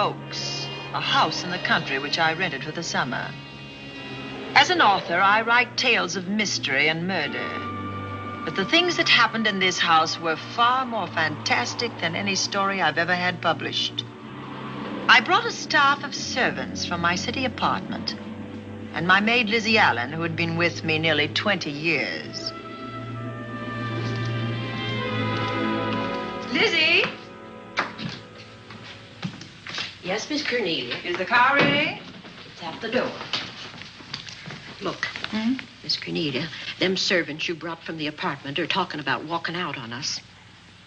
Oaks, a house in the country which I rented for the summer. As an author, I write tales of mystery and murder. But the things that happened in this house were far more fantastic than any story I've ever had published. I brought a staff of servants from my city apartment, and my maid Lizzie Allen, who had been with me nearly 20 years. Lizzie? Yes, Miss Cornelia. Is the car ready? It's at the door. Look, Miss Cornelia, them servants you brought from the apartment are talking about walking out on us.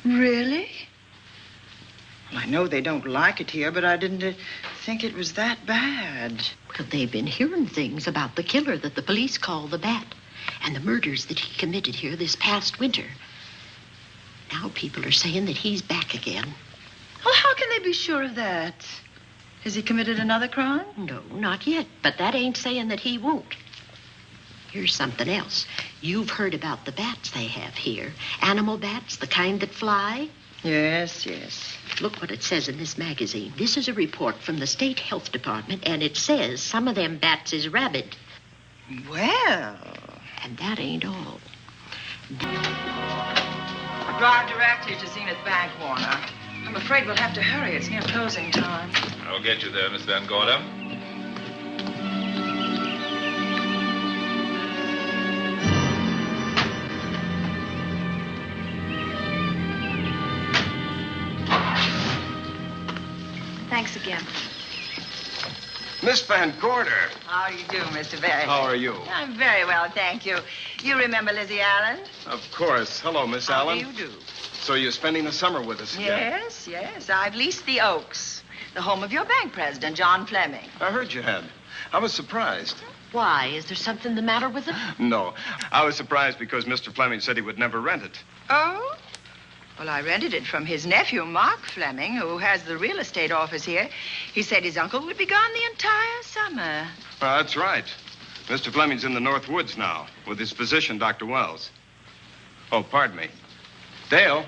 Really? Well, I know they don't like it here, but I didn't think it was that bad. Well, they've been hearing things about the killer that the police call the Bat and the murders that he committed here this past winter. Now people are saying that he's back again. Well, how can they be sure of that? Has he committed another crime? No, not yet, but that ain't saying that he won't. Here's something else. You've heard about the bats they have here. Animal bats, the kind that fly. Yes, yes. Look what it says in this magazine. This is a report from the State Health Department, and it says some of them bats is rabid. Well. And that ain't all. Drive directly to Zenith Bank, Warner. I'm afraid we'll have to hurry. It's near closing time. I'll get you there, Miss Van Gorder. Thanks again. Miss Van Gorder. How do you do, Mr. Barry? How are you? I'm very well, thank you. You remember Lizzie Allen? Of course. Hello, Miss Allen. How do you do? So you're spending the summer with us again? Yes, yes. I've leased the Oaks, the home of your bank president, John Fleming. I heard you had. I was surprised. Why? Is there something the matter with it? No. I was surprised because Mr. Fleming said he would never rent it. Oh? Well, I rented it from his nephew, Mark Fleming, who has the real estate office here. He said his uncle would be gone the entire summer. Well, that's right. Mr. Fleming's in the North Woods now with his physician, Dr. Wells. Oh, pardon me. Dale,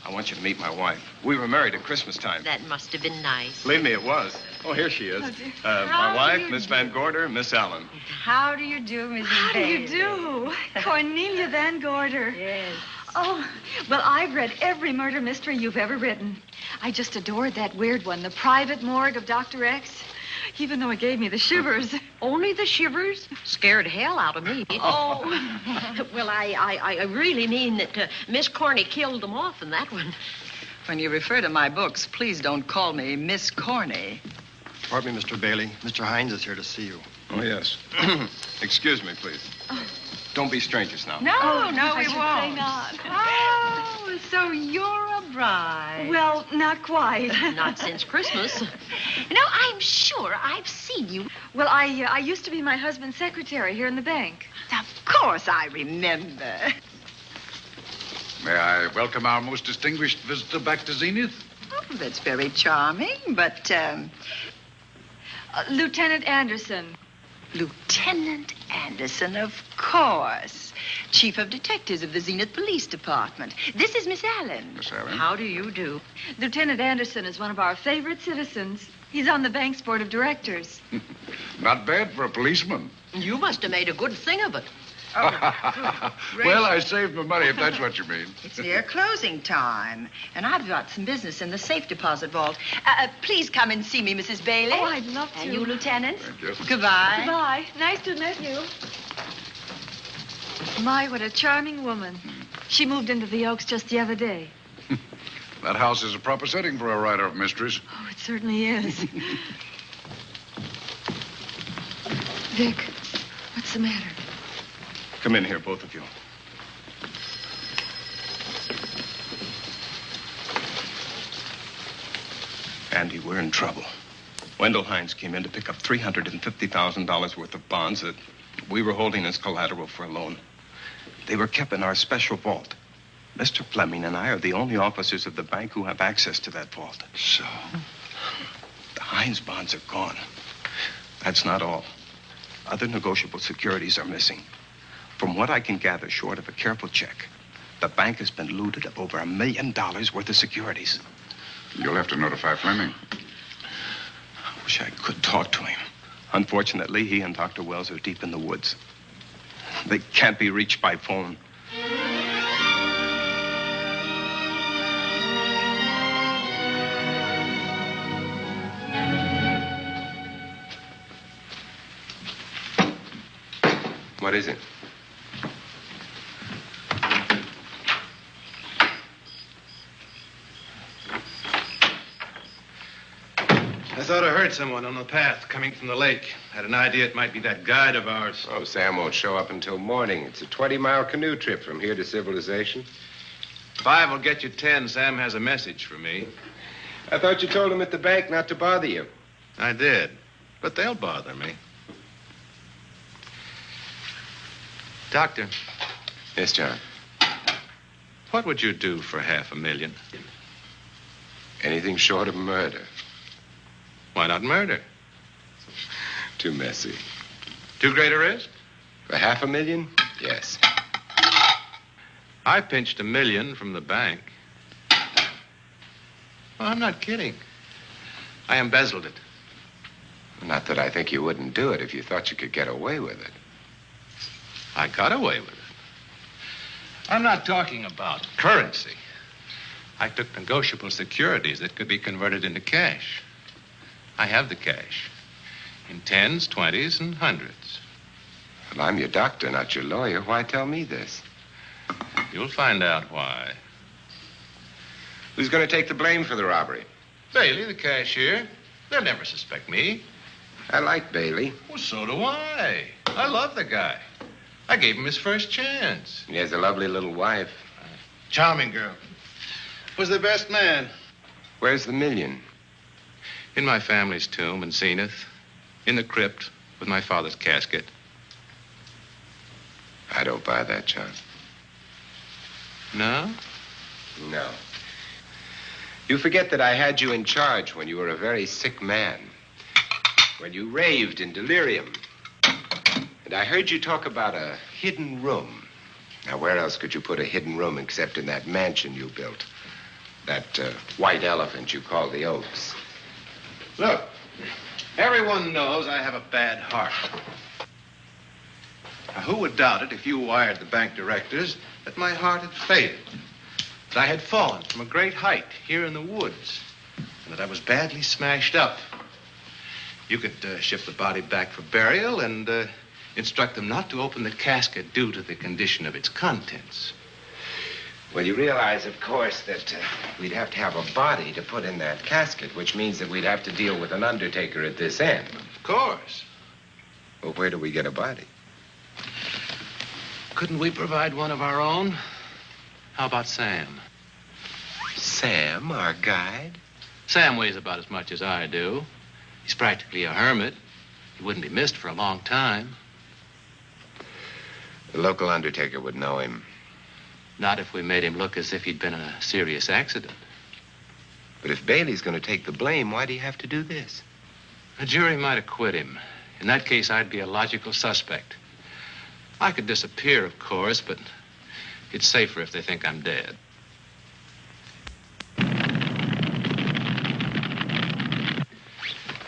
I want you to meet my wife. We were married at Christmas time. That must have been nice. Believe me, it was. Oh, here she is. My wife, Miss Van Gorder, Miss Allen. How do you do, Mrs. How do you Bailey? do? Cornelia Van Gorder. Yes. Oh, well, I've read every murder mystery you've ever written. I just adored that weird one, The Private Morgue of Dr. X, even though it gave me the shivers. Only the shivers? Scared hell out of me. Oh. Well, I really mean that Miss Corney killed them off in that one. When you refer to my books, please don't call me Miss Corney. Pardon me, Mr. Bailey. Mr. Hines is here to see you. Oh, yes. Excuse me, please. Don't be strangers now. No, no, I we should won't. say not. Oh, so you're a bride. Well, not quite. Not since Christmas. No, I'm sure I've seen you. Well, I used to be my husband's secretary here in the bank. Of course I remember. May I welcome our most distinguished visitor back to Zenith? Oh, that's very charming, but, Lieutenant Anderson. Lieutenant Anderson, of course. Chief of Detectives of the Zenith Police Department. This is Miss Allen. Miss Allen. How do you do? Lieutenant Anderson is one of our favorite citizens. He's on the bank's board of directors. Not bad for a policeman. You must have made a good thing of it. Well, I saved my money, if that's what you mean. It's near closing time, and I've got some business in the safe deposit vault. Please come and see me, Mrs. Bailey. Oh, I'd love to. And you, Lieutenant. Thank you. Goodbye. Goodbye. Nice to meet you. My, what a charming woman. She moved into the Oaks just the other day. That house is a proper setting for a writer of mysteries. Oh, it certainly is. Vic, what's the matter? Come in here, both of you. Andy, we're in trouble. Wendell Hines came in to pick up $350,000 worth of bonds that we were holding as collateral for a loan. They were kept in our special vault. Mr. Fleming and I are the only officers of the bank who have access to that vault. So? The Hines bonds are gone. That's not all. Other negotiable securities are missing. From what I can gather, short of a careful check, the bank has been looted of over $1 million worth of securities. You'll have to notify Fleming. Wish I could talk to him. Unfortunately, he and Dr. Wells are deep in the woods. They can't be reached by phone. What is it? I thought I heard someone on the path coming from the lake. Had an idea it might be that guide of ours. Oh, Sam won't show up until morning. It's a 20-mile canoe trip from here to civilization. 5 will get you 10. Sam has a message for me. I thought you told him at the bank not to bother you. I did, but they'll bother me. Doctor. Yes, John. What would you do for $500,000? Anything short of murder. Why not murder? Too messy. Too great a risk? For $500,000? Yes. I pinched $1 million from the bank. Well, I'm not kidding. I embezzled it. Not that I think you wouldn't do it if you thought you could get away with it. I got away with it. I'm not talking about currency. I took negotiable securities that could be converted into cash. I have the cash. In 10s, 20s, and 100s. Well, I'm your doctor, not your lawyer. Why tell me this? You'll find out why. Who's going to take the blame for the robbery? Bailey, the cashier. They'll never suspect me. I like Bailey. Well, so do I. I love the guy. I gave him his first chance. He has a lovely little wife. Charming girl. Was the best man. Where's the $1 million? In my family's tomb in Zenith. In the crypt with my father's casket. I don't buy that, John. No? No. You forget that I had you in charge when you were a very sick man. When you raved in delirium. And I heard you talk about a hidden room. Now, where else could you put a hidden room except in that mansion you built? That white elephant you call the Oaks. Look, everyone knows I have a bad heart. Now, who would doubt it if you wired the bank directors that my heart had failed? That I had fallen from a great height here in the woods. And that I was badly smashed up. You could ship the body back for burial and instruct them not to open the casket due to the condition of its contents. Well, you realize, of course, that we'd have to have a body to put in that casket, which means that we'd have to deal with an undertaker at this end. Of course. Well, where do we get a body? Couldn't we provide one of our own? How about Sam? Sam, our guide? Sam weighs about as much as I do. He's practically a hermit. He wouldn't be missed for a long time. The local undertaker would know him. Not if we made him look as if he'd been in a serious accident. But if Bailey's going to take the blame, why'd he have to do this? A jury might acquit him. In that case, I'd be a logical suspect. I could disappear, of course, but it's safer if they think I'm dead.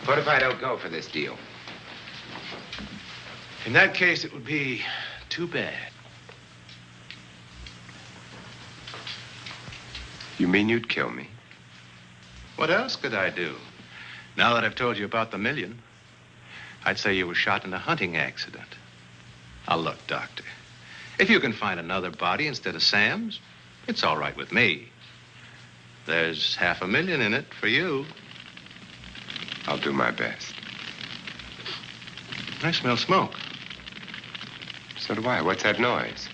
What if I don't go for this deal? In that case, it would be too bad. You mean you'd kill me? What else could I do? Now that I've told you about the $1 million, I'd say you were shot in a hunting accident. Now, look, Doctor, if you can find another body instead of Sam's, it's all right with me. There's $500,000 in it for you. I'll do my best. I smell smoke. So do I. What's that noise?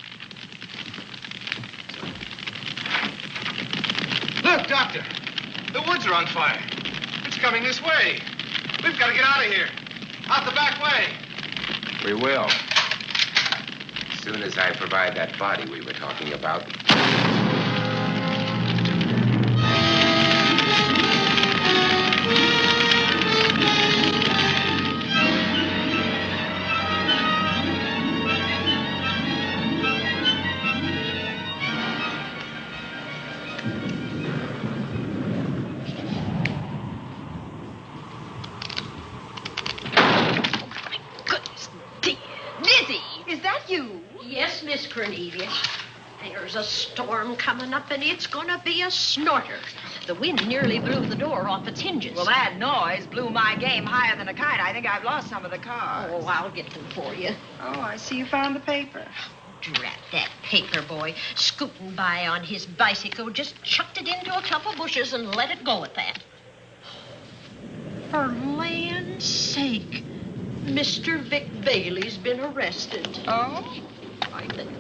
Look, Doctor, the woods are on fire. It's coming this way. We've got to get out of here. Out the back way. We will. As soon as I provide that body we were talking about. you? Yes, Miss Cornelia. There's a storm coming up, and it's gonna be a snorter. The wind nearly blew the door off its hinges. Well, that noise blew my game higher than a kite. I think I've lost some of the cars. Oh, I'll get them for you. Oh, I see you found the paper. Drat that paper boy, scooting by on his bicycle, just chucked it into a clump of bushes and let it go at that. For land's sake, Mr. Vic Bailey's been arrested. Oh? I think.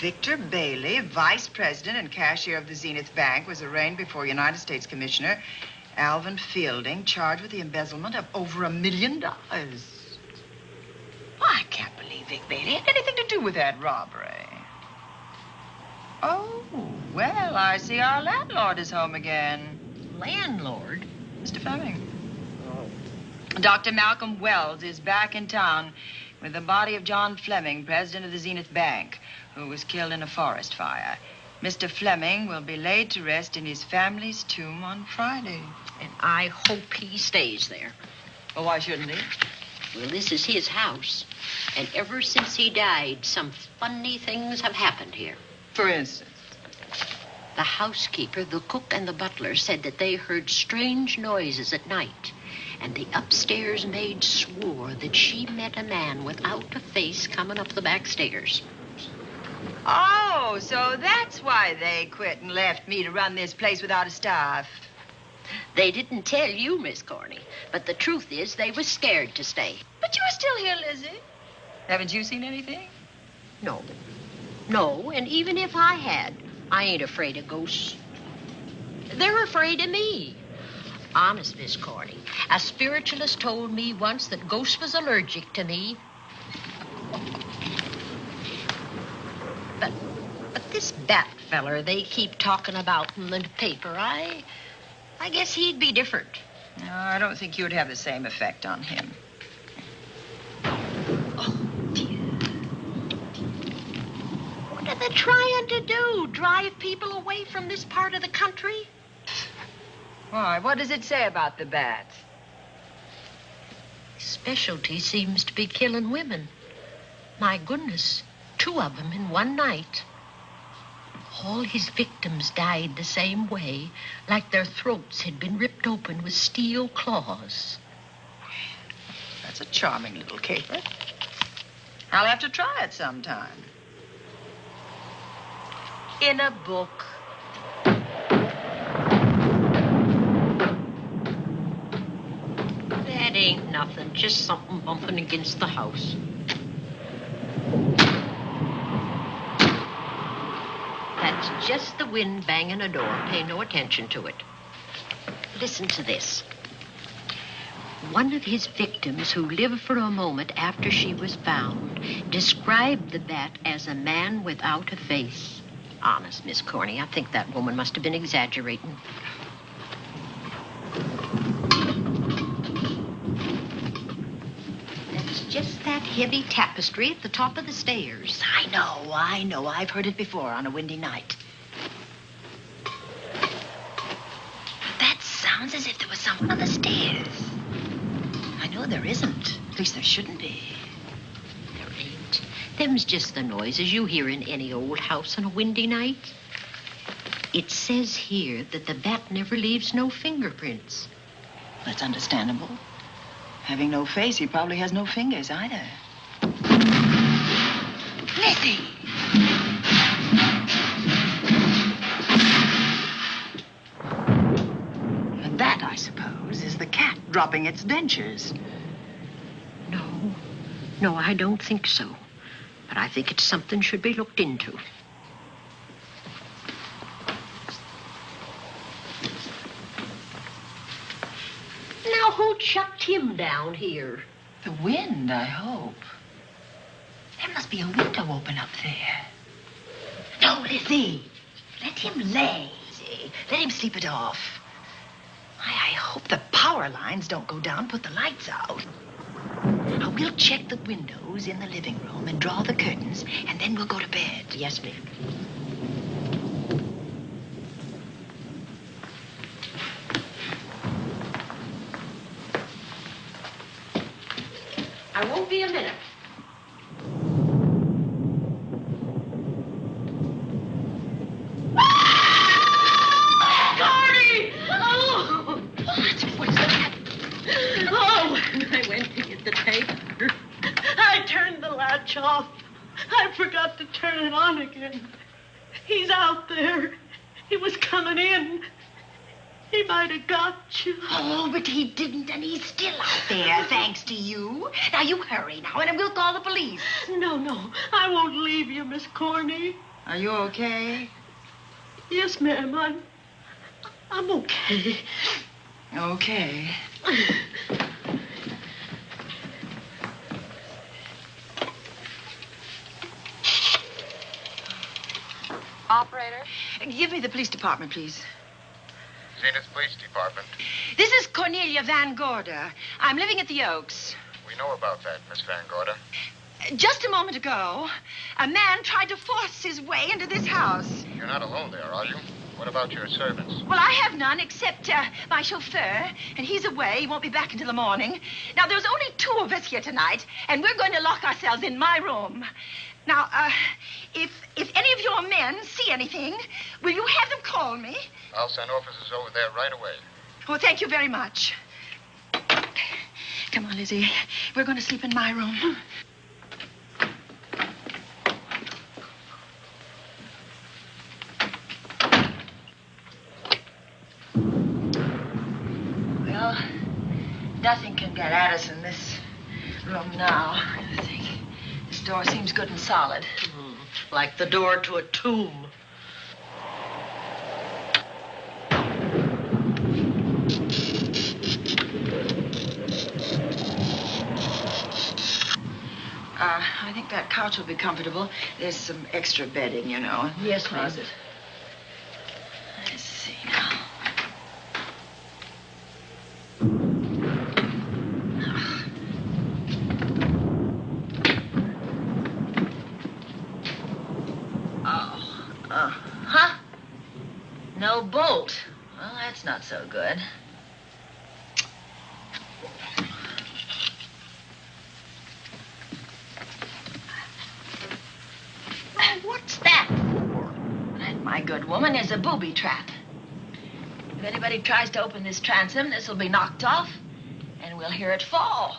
Victor Bailey, vice president and cashier of the Zenith Bank, was arraigned before United States Commissioner Alvin Fielding, charged with the embezzlement of over $1 million. I can't believe Vic Bailey had anything to do with that robbery. Oh, well, I see our landlord is home again. Landlord? Mr. Fleming. Oh. Dr. Malcolm Wells is back in town with the body of John Fleming, president of the Zenith Bank, who was killed in a forest fire. Mr. Fleming will be laid to rest in his family's tomb on Friday. And I hope he stays there. Well, why shouldn't he? Well, this is his house. And ever since he died, some funny things have happened here. For instance? The housekeeper, the cook, and the butler said that they heard strange noises at night. And the upstairs maid swore that she met a man without a face coming up the back stairs. Oh, so that's why they quit and left me to run this place without a staff. They didn't tell you, Miss Corney, but the truth is they were scared to stay. But you're still here, Lizzie. Haven't you seen anything? No. No, and even if I had, I ain't afraid of ghosts. They're afraid of me. Honest, Miss Corney, a spiritualist told me once that ghosts was allergic to me. But this Bat feller they keep talking about in the paper, I guess he'd be different. No, I don't think you'd have the same effect on him. Oh, dear. What are they trying to do? Drive people away from this part of the country? Why, what does it say about the Bat? His specialty seems to be killing women. My goodness, 2 of them in one night. All his victims died the same way, like their throats had been ripped open with steel claws. That's a charming little caper. I'll have to try it sometime. In a book. That ain't nothing, just something bumping against the house. That's just the wind banging a door. Pay no attention to it. Listen to this. One of his victims, who lived for a moment after she was found, described the Bat as a man without a face. Honest, Miss Corney, I think that woman must have been exaggerating. That's just that heavy tapestry at the top of the stairs. I know. I've heard it before on a windy night. That sounds as if there was someone on the stairs. I know there isn't. At least there shouldn't be. There ain't. Them's just the noises you hear in any old house on a windy night. It says here that the Bat never leaves no fingerprints. That's understandable. Having no face, he probably has no fingers either. Lizzie! And that, I suppose, is the cat dropping its dentures. No, I don't think so. But I think it's something should be looked into. Now, who chucked him down here? The wind, I hope. There must be a window open up there. No, Lizzie. Let him lay. Let him sleep it off. I hope the power lines don't go down and put the lights out. Now, we'll check the windows in the living room and draw the curtains, and then we'll go to bed. Yes, ma'am. I won't be a minute. Gordy! Oh! What is that? Oh, when I went to get the tape, I turned the latch off. I forgot to turn it on again. He's out there. He was coming in. He might have got you. Oh, but he didn't, and he's still out there, thanks to you. Now, you hurry now, and we'll call the police. No, I won't leave you, Miss Corny. Are you okay? Yes, ma'am, I'm okay. Okay. Operator? Give me the police department, please. Zenith Police Department. This is Cornelia Van Gorder. I'm living at the Oaks. We know about that, Miss Van Gorder. Just a moment ago, a man tried to force his way into this house. You're not alone there, are you? What about your servants? Well, I have none except my chauffeur, and he's away. He won't be back until the morning. Now, there's only 2 of us here tonight, and we're going to lock ourselves in my room. Now, if any of your men see anything, will you have them call me? I'll send officers over there right away. Oh, thank you very much. Come on, Lizzie. We're going to sleep in my room. Well, nothing can get at us in this room now. I think this door seems good and solid. Like the door to a tomb. I think that couch will be comfortable. There's some extra bedding, you know. Yes, closet. Let's see now. Huh? No bolt. Well, that's not so good. What's that for? That, my good woman, is a booby trap. If anybody tries to open this transom, this will be knocked off, and we'll hear it fall.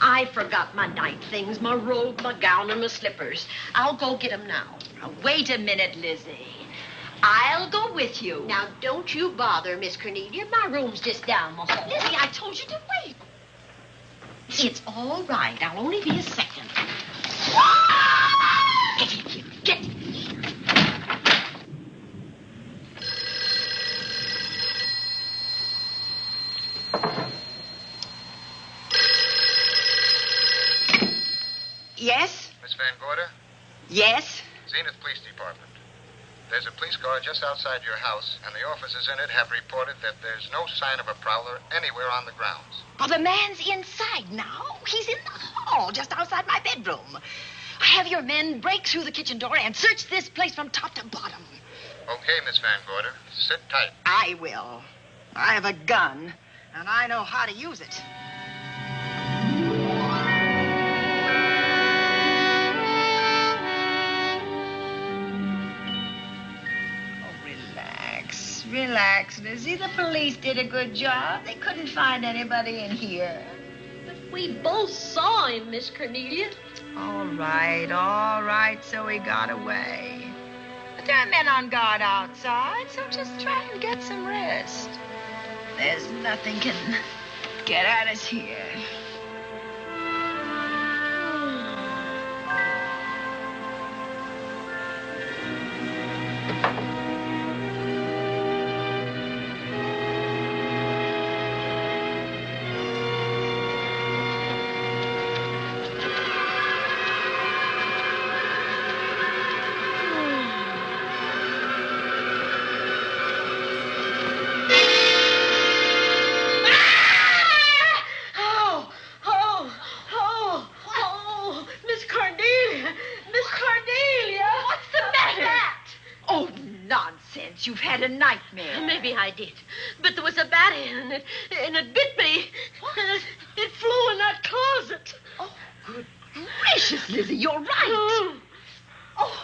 I forgot my night things, my robe, my gown, and my slippers. I'll go get them now. Now, wait a minute, Lizzie. I'll go with you. Now, don't you bother, Miss Cornelia. My room's just down the hall. Lizzie, I told you to wait. It's all right. I'll only be a second. Get in here. Get in here. Yes? Miss Van Gorder? Yes? Zenith Police Department. There's a police car just outside your house, and the officers in it have reported that there's no sign of a prowler anywhere on the grounds. Oh, the man's inside now. He's in the hall, just outside my bedroom. Have your men break through the kitchen door and search this place from top to bottom. Okay, Miss Van Gorder. Sit tight. I will. I have a gun, and I know how to use it. Relax, Lizzie. The police did a good job. They couldn't find anybody in here. But we both saw him, Miss Cornelia. All right. So he got away. But there are men on guard outside, so just try and get some rest. There's nothing can get at us here. must. You've had a nightmare. Maybe I did. But there was a bat in it, and it bit me. And it flew in that closet. Oh, good gracious, Lizzie, you're right. Oh.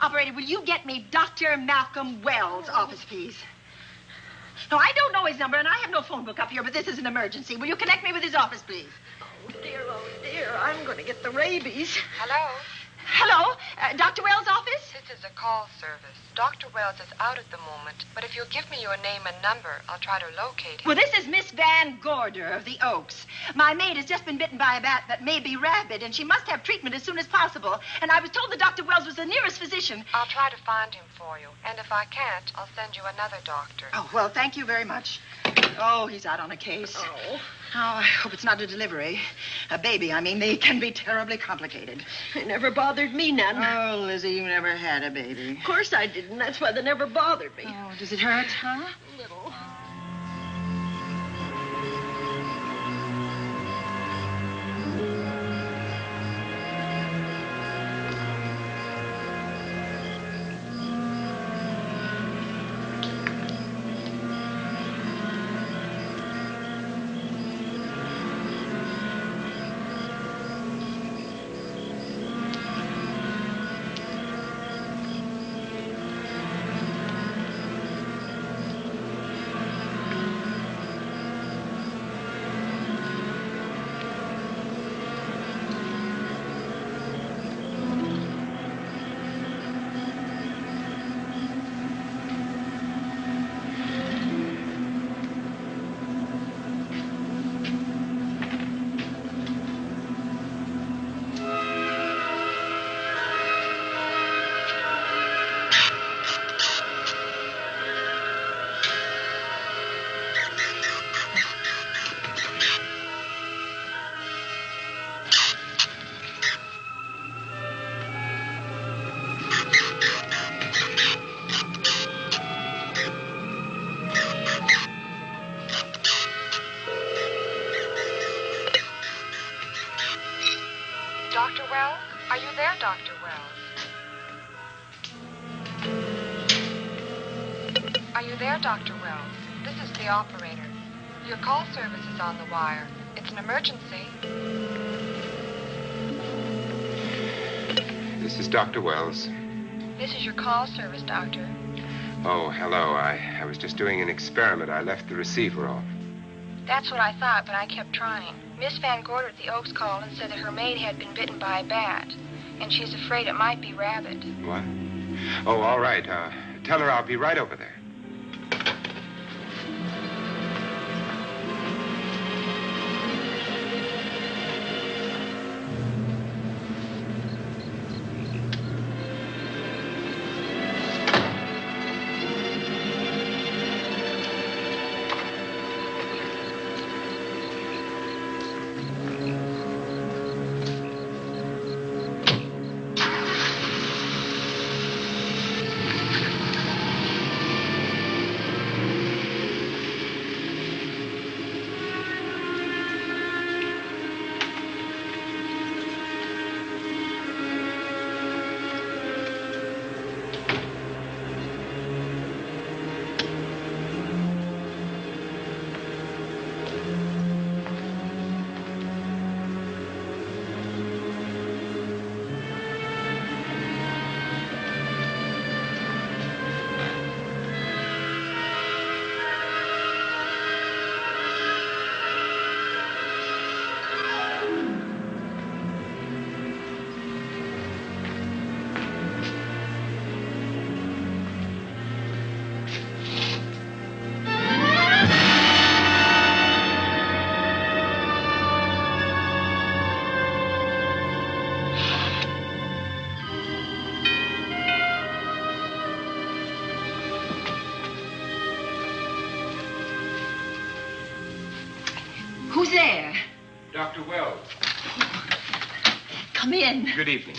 Operator, will you get me Dr. Malcolm Wells' office, please? No, I don't know his number, and I have no phone book up here, but this is an emergency. Will you connect me with his office, please? Oh, dear, I'm going to get the rabies. Hello? Hello? Dr. Wells' office? This is a call service. Dr. Wells is out at the moment, but if you'll give me your name and number, I'll try to locate him. Well, this is Miss Van Gorder of the Oaks. My maid has just been bitten by a bat that may be rabid, and she must have treatment as soon as possible. And I was told that Dr. Wells was the nearest physician. I'll try to find him for you, and if I can't, I'll send you another doctor. Oh, well, thank you very much. Oh, he's out on a case. Oh. Oh, I hope it's not a delivery. A baby, I mean, they can be terribly complicated. It never bothered me none. Oh, Lizzie, you never had a baby. Of course I didn't. That's why they never bothered me. Oh, does it hurt, huh? A little. Dr. Wells? Are you there, Dr. Wells? Are you there, Dr. Wells? This is the operator. Your call service is on the wire. It's an emergency. This is Dr. Wells. This is your call service, Doctor. Oh, hello. I was just doing an experiment. I left the receiver off. That's what I thought, but I kept trying. Miss Van Gorder at the Oaks called and said that her maid had been bitten by a bat, and she's afraid it might be rabid. What? Oh, all right. Tell her I'll be right over there. Who's there? Dr. Wells. Come in. Good evening.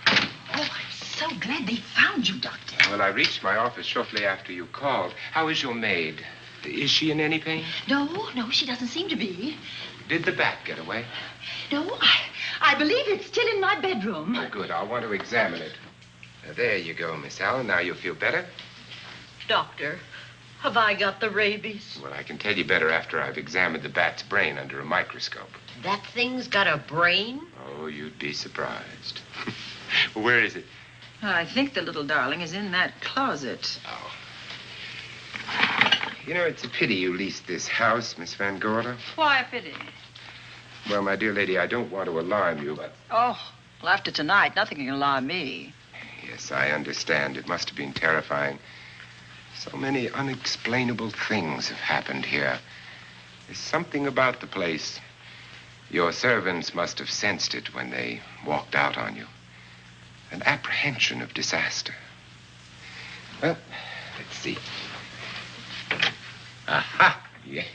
Oh, I'm so so glad they found you, Doctor. Well, I reached my office shortly after you called. How is your maid? Is she in any pain? No, she doesn't seem to be. Did the bat get away? No, I believe it's still in my bedroom. Oh, good. I'll want to examine it. There you go, Miss Allen. Now you'll feel better. Doctor, have I got the rabies? Well, I can tell you better after I've examined the bat's brain under a microscope. That thing's got a brain? Oh, you'd be surprised. Where is it? I think the little darling is in that closet. Oh. You know, it's a pity you leased this house, Miss Van Gorder. Why a pity? Well, my dear lady, I don't want to alarm you, but... Oh, well, after tonight, nothing can alarm me. Yes, I understand. It must have been terrifying. So many unexplainable things have happened here. There's something about the place. Your servants must have sensed it when they walked out on you. An apprehension of disaster. Well, let's see. Aha! Yes.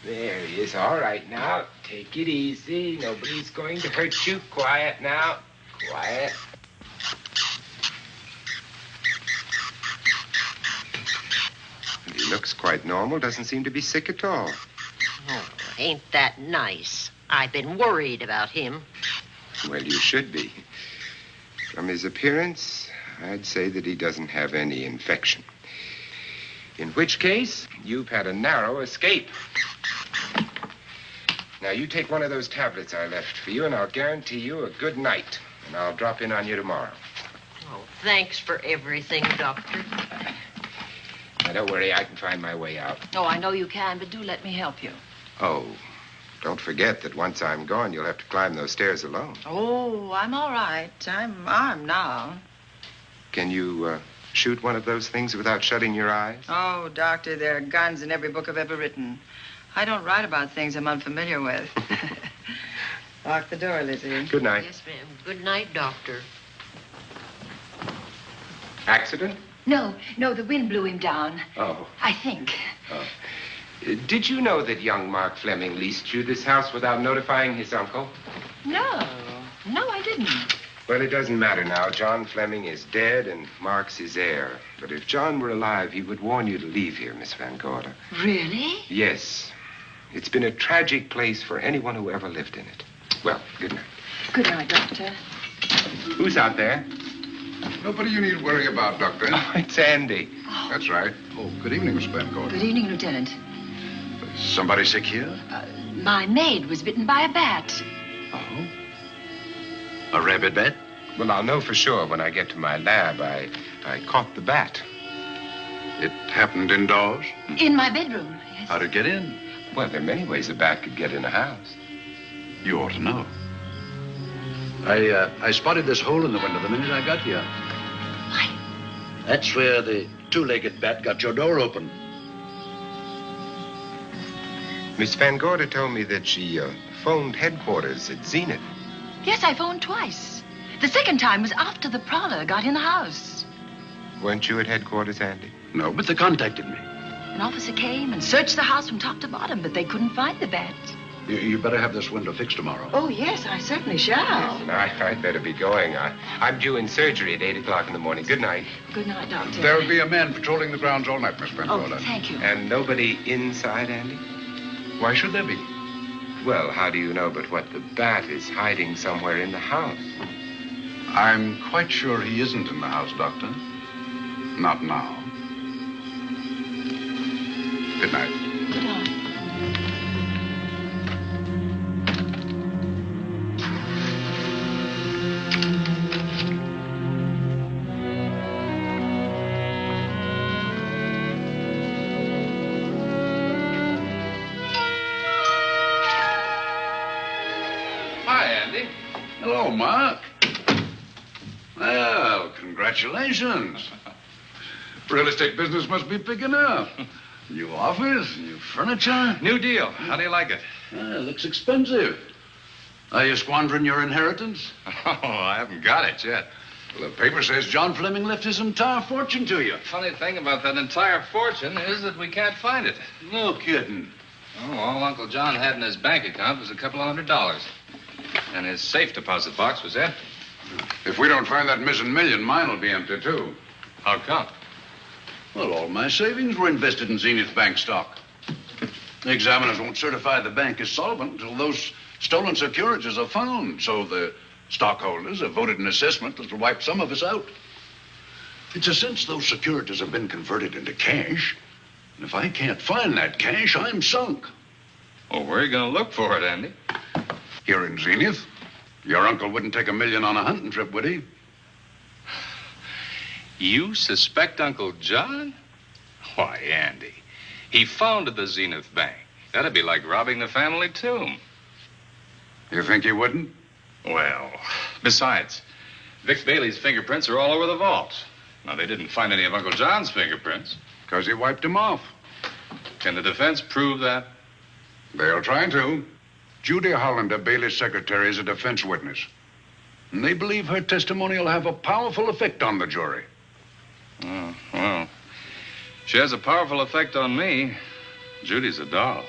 There he is. All right, now. Take it easy. Nobody's going to hurt you. Quiet now. Quiet. And he looks quite normal. Doesn't seem to be sick at all. Oh, ain't that nice? I've been worried about him. Well, you should be. From his appearance, I'd say that he doesn't have any infection. In which case, you've had a narrow escape. Now, you take one of those tablets I left for you, and I'll guarantee you a good night. And I'll drop in on you tomorrow. Oh, thanks for everything, Doctor. Now, don't worry. I can find my way out. Oh, I know you can, but do let me help you. Oh, don't forget that once I'm gone, you'll have to climb those stairs alone. Oh, I'm all right. I'm armed now. Can you shoot one of those things without shutting your eyes? Oh, Doctor, there are guns in every book I've ever written. I don't write about things I'm unfamiliar with. Lock the door, Lizzie. Good night. Yes, ma'am. Good night, Doctor. Accident? No, the wind blew him down. Oh. I think. Oh. Did you know that young Mark Fleming leased you this house without notifying his uncle? No, I didn't. Well, it doesn't matter now. John Fleming is dead and Mark's his heir. But if John were alive, he would warn you to leave here, Miss Van Gorder. Really? Yes. It's been a tragic place for anyone who ever lived in it. Well, good night. Good night, Doctor. Who's out there? Nobody you need worry about, Doctor. Oh, it's Andy. Oh. That's right. Oh, good evening, Miss Van Gorder. Good evening, Lieutenant. Somebody sick here? My maid was bitten by a bat. Oh? A rabid bat? Well, I'll know for sure when I get to my lab. I caught the bat. It happened indoors? In my bedroom, yes. How'd it get in? Well, there are many ways a bat could get in a house. You ought to know. I spotted this hole in the window the minute I got here. Why? That's where the two-legged bat got your door open. Miss Van Gorder told me that she phoned headquarters at Zenith. Yes, I phoned twice. The second time was after the prowler got in the house. Weren't you at headquarters, Andy? No, but they contacted me. An officer came and searched the house from top to bottom, but they couldn't find the bat. You better have this window fixed tomorrow. Oh, yes, I certainly shall. Listen, I'd better be going. I'm due in surgery at 8 o'clock in the morning. Good night. Good night, Doctor. There'll be a man patrolling the grounds all night, Miss Van Gorder. Oh, thank you. And nobody inside, Andy? Why should there be? Well, how do you know but what the bat is hiding somewhere in the house? I'm quite sure he isn't in the house, Doctor. Not now. Good night. Good night. Hi, Andy. Hello, Mark. Well, congratulations. Real estate business must be picking up. New office, new furniture. New deal. How do you like it? Looks expensive. Are you squandering your inheritance? Oh, I haven't got it yet. Well, the paper says John Fleming left his entire fortune to you. Funny thing about that entire fortune is that we can't find it. No kidding. Oh, all Uncle John had in his bank account was $200. And his safe deposit box was empty. If we don't find that missing million, mine will be empty, too. How come? Well, all my savings were invested in Zenith Bank stock. The examiners won't certify the bank is solvent until those stolen securities are found. So the stockholders have voted an assessment that will wipe some of us out. It's a since those securities have been converted into cash. And if I can't find that cash, I'm sunk. Well, where are you going to look for it, Andy? Here in Zenith. Your uncle wouldn't take $1 million on a hunting trip, would he? You suspect Uncle John? Why, Andy, he founded the Zenith Bank. That'd be like robbing the family tomb. You think he wouldn't? Well, besides, Vic Bailey's fingerprints are all over the vault. Now, they didn't find any of Uncle John's fingerprints. Because he wiped them off. Can the defense prove that? They'll try to. Judy Hollander, Bailey's secretary, is a defense witness. And they believe her testimony will have a powerful effect on the jury. Oh, well, she has a powerful effect on me. Judy's a doll.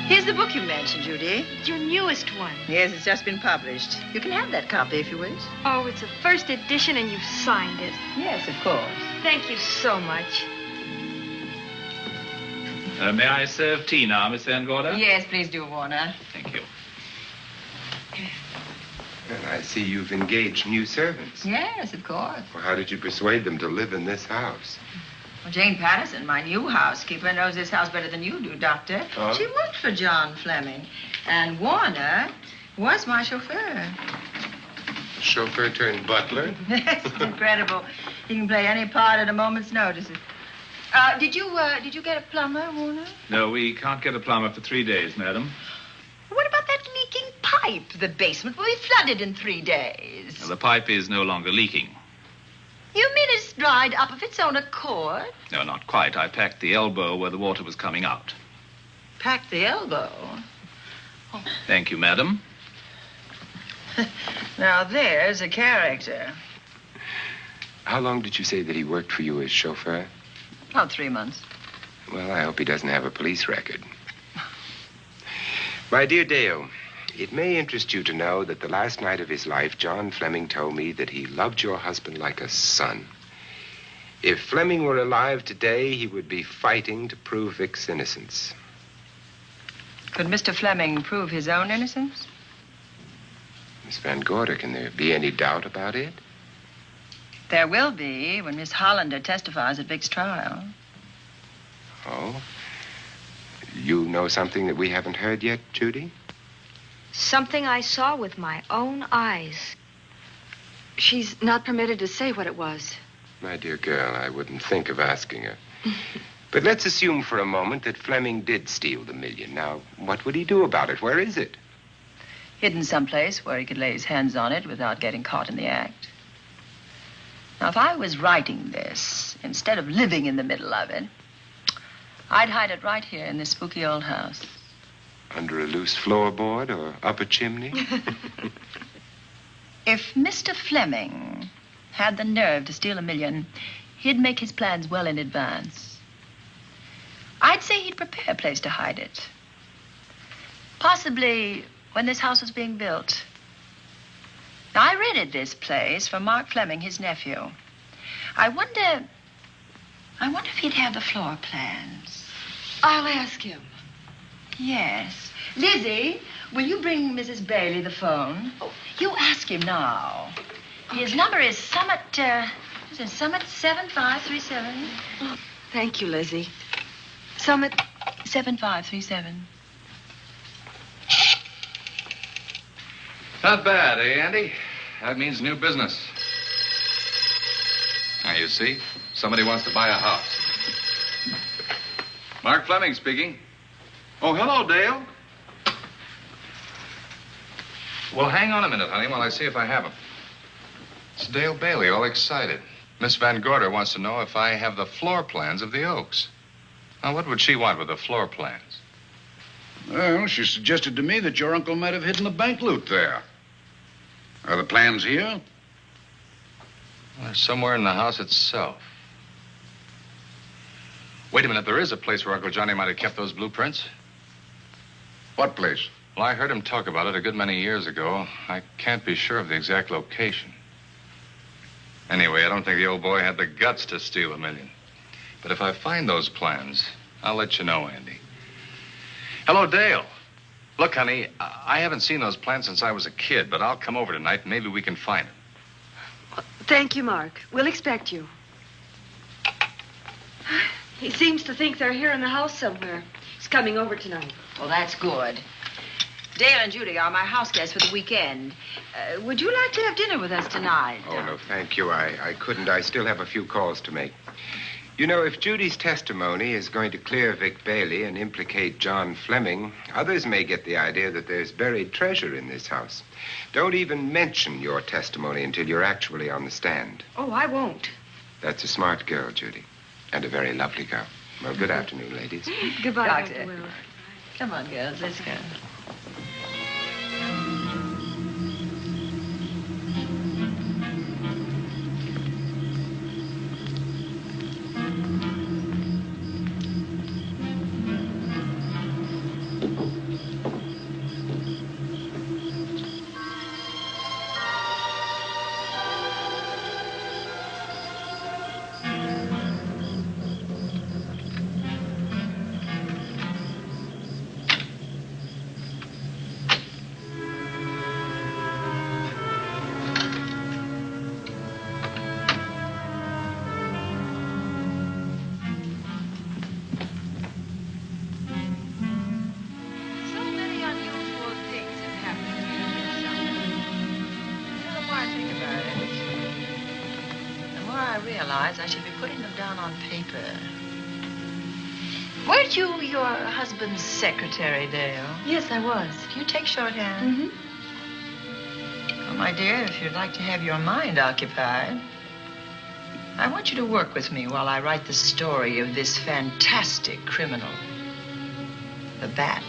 Here's the book you mentioned, Judy. It's your newest one. Yes, it's just been published. You can have that copy if you wish. Oh, it's a first edition and you've signed it. Yes, of course. Thank you so much. May I serve tea now, Miss Van Gorder? Yes, please do, Warner. Thank you. Well, I see you've engaged new servants. Yes, of course. Well, how did you persuade them to live in this house? Well, Jane Patterson, my new housekeeper, knows this house better than you do, Doctor. Oh? She worked for John Fleming. And Warner was my chauffeur. Chauffeur turned butler? Yes, it's incredible. He can play any part at a moment's notice. Did you get a plumber, Warner? No, we can't get a plumber for 3 days, madam. What about that leaking pipe? The basement will be flooded in 3 days. The pipe is no longer leaking. You mean it's dried up of its own accord? No, not quite. I packed the elbow where the water was coming out. Packed the elbow? Oh. Thank you, madam. Now, there's a character. How long did you say that he worked for you as chauffeur? About 3 months. Well, I hope he doesn't have a police record. My dear Dale, it may interest you to know that the last night of his life, John Fleming told me that he loved your husband like a son. If Fleming were alive today, he would be fighting to prove Vic's innocence. Could Mr. Fleming prove his own innocence? Miss Van Gorder, can there be any doubt about it? There will be when Miss Hollander testifies at Vic's trial. Oh? You know something that we haven't heard yet, Judy? Something I saw with my own eyes. She's not permitted to say what it was. My dear girl, I wouldn't think of asking her. But let's assume for a moment that Fleming did steal the $1 million. Now, what would he do about it? Where is it? Hidden someplace where he could lay his hands on it without getting caught in the act. Now, if I was writing this, instead of living in the middle of it, I'd hide it right here in this spooky old house. Under a loose floorboard or up a chimney? If Mr. Fleming had the nerve to steal $1 million, he'd make his plans well in advance. I'd say he'd prepare a place to hide it. Possibly when this house was being built. Now, I rented this place from Mark Fleming, his nephew. I wonder if he'd have the floor plans. I'll ask him. Yes. Lizzie, will you bring Mrs. Bailey the phone? Oh, you ask him now. Okay. His number is Summit 7537. Oh, thank you, Lizzie. Summit 7537. Not bad, eh, Andy? That means new business. Now, you see, somebody wants to buy a house. Mark Fleming speaking. Oh, hello, Dale. Well, hang on a minute, honey, while I see if I have him. It's Dale Bailey, all excited. Miss Van Gorder wants to know if I have the floor plans of the Oaks. Now, what would she want with the floor plans? Well, she suggested to me that your uncle might have hidden the bank loot there. Are the plans here? Well, they're somewhere in the house itself. Wait a minute, there is a place where Uncle Johnny might have kept those blueprints. What place? Well, I heard him talk about it a good many years ago. I can't be sure of the exact location. Anyway, I don't think the old boy had the guts to steal $1 million. But if I find those plans, I'll let you know, Andy. Hello, Dale. Look, honey, I haven't seen those plans since I was a kid, but I'll come over tonight and maybe we can find them. Thank you, Mark. We'll expect you. He seems to think they're here in the house somewhere. He's coming over tonight. Well, that's good. Dale and Judy are my house guests for the weekend. Would you like to have dinner with us tonight? Oh, no, thank you. I couldn't. I still have a few calls to make. You know, if Judy's testimony is going to clear Vic Bailey and implicate John Fleming, others may get the idea that there's buried treasure in this house. Don't even mention your testimony until you're actually on the stand. Oh, I won't. That's a smart girl, Judy. And a very lovely girl. Well, good afternoon, ladies. Goodbye, Doctor. Dr. Wells. Come on, girls, let's go. I should be putting them down on paper. Weren't you your husband's secretary, Dale? Yes, I was. Do you take shorthand? Well, my dear, if you'd like to have your mind occupied, I want you to work with me while I write the story of this fantastic criminal, the Bat.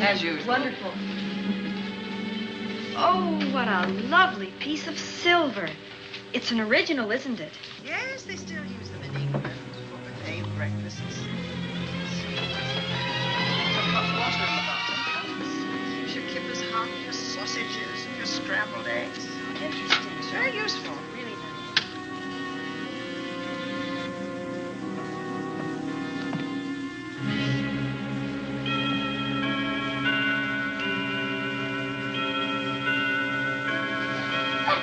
As usual. Wonderful. Oh, what a lovely piece of silver. It's an original, isn't it? Yes, they still use them in England for buffet breakfasts. Some hot water in the bottom. Keeps your kippers hot, your sausages, and your scrambled eggs. Interesting. It's very useful, really nice.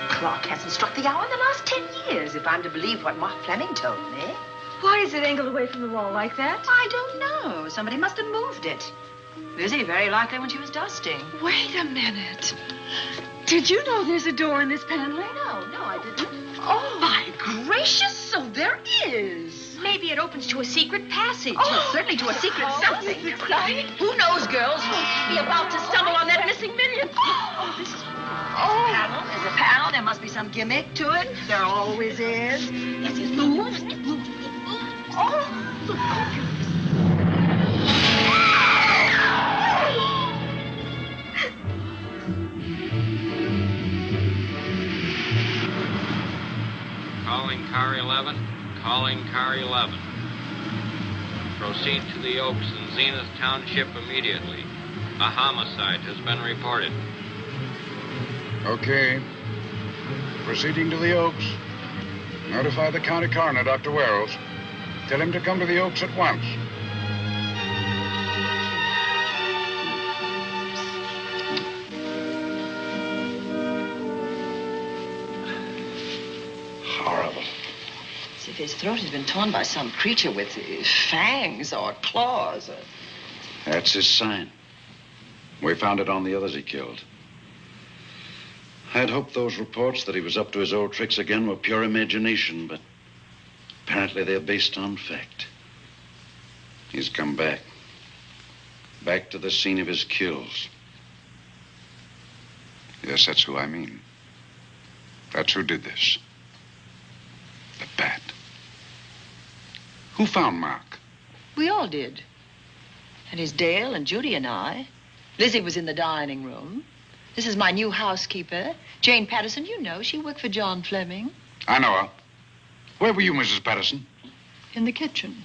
Clock hasn't struck the hour in the last 10 years, if I'm to believe what Mark Fleming told me. Why is it angled away from the wall like that? I don't know. Somebody must have moved it. Lizzie, very likely when she was dusting. Wait a minute. Did you know there's a door in this paneling? No, I didn't. Oh, my gracious, so there is. Maybe it opens to a secret passage. Oh, certainly to a secret something. Who knows, girls? We'll be about to stumble on that missing million. Oh, this is... There's a panel. There must be some gimmick to it. There always is. Yes, it moves. It moves. Calling car 11. Calling car 11. Proceed to the Oaks in Zenith Township immediately. A homicide has been reported. Okay. Proceeding to the Oaks. Notify the county coroner, Dr. Wells. Tell him to come to the Oaks at once. if his throat has been torn by some creature with fangs or claws. That's his sign. We found it on the others he killed. I'd hoped those reports that he was up to his old tricks again were pure imagination, but apparently they're based on fact. He's come back. Back to the scene of his kills. Yes, that's who I mean. That's who did this. The bat. Who found Mark? We all did. And it's Dale and Judy and I. Lizzie was in the dining room. This is my new housekeeper, Jane Patterson. You know, she worked for John Fleming. I know her. Where were you, Mrs. Patterson? In the kitchen,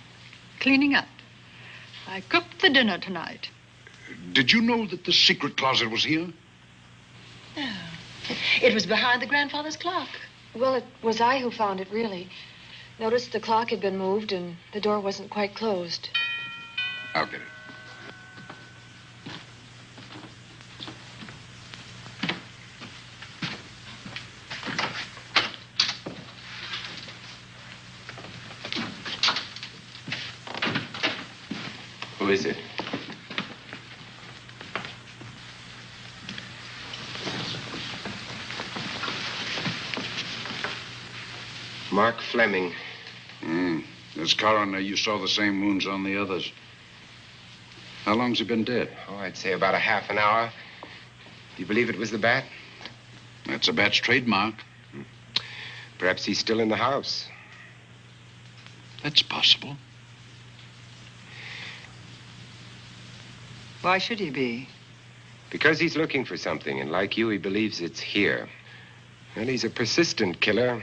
cleaning up. I cooked the dinner tonight. Did you know that the secret closet was here? No. It was behind the grandfather's clock. Well, it was I who found it, really. Noticed the clock had been moved and the door wasn't quite closed. I'll get it. Who is it? Mark Fleming. As coroner, you saw the same wounds on the others. How long's he been dead? Oh, I'd say about a half an hour. Do you believe it was the bat? That's a bat's trademark. Perhaps he's still in the house. That's possible. Why should he be? Because he's looking for something, and like you, he believes it's here. And he's a persistent killer.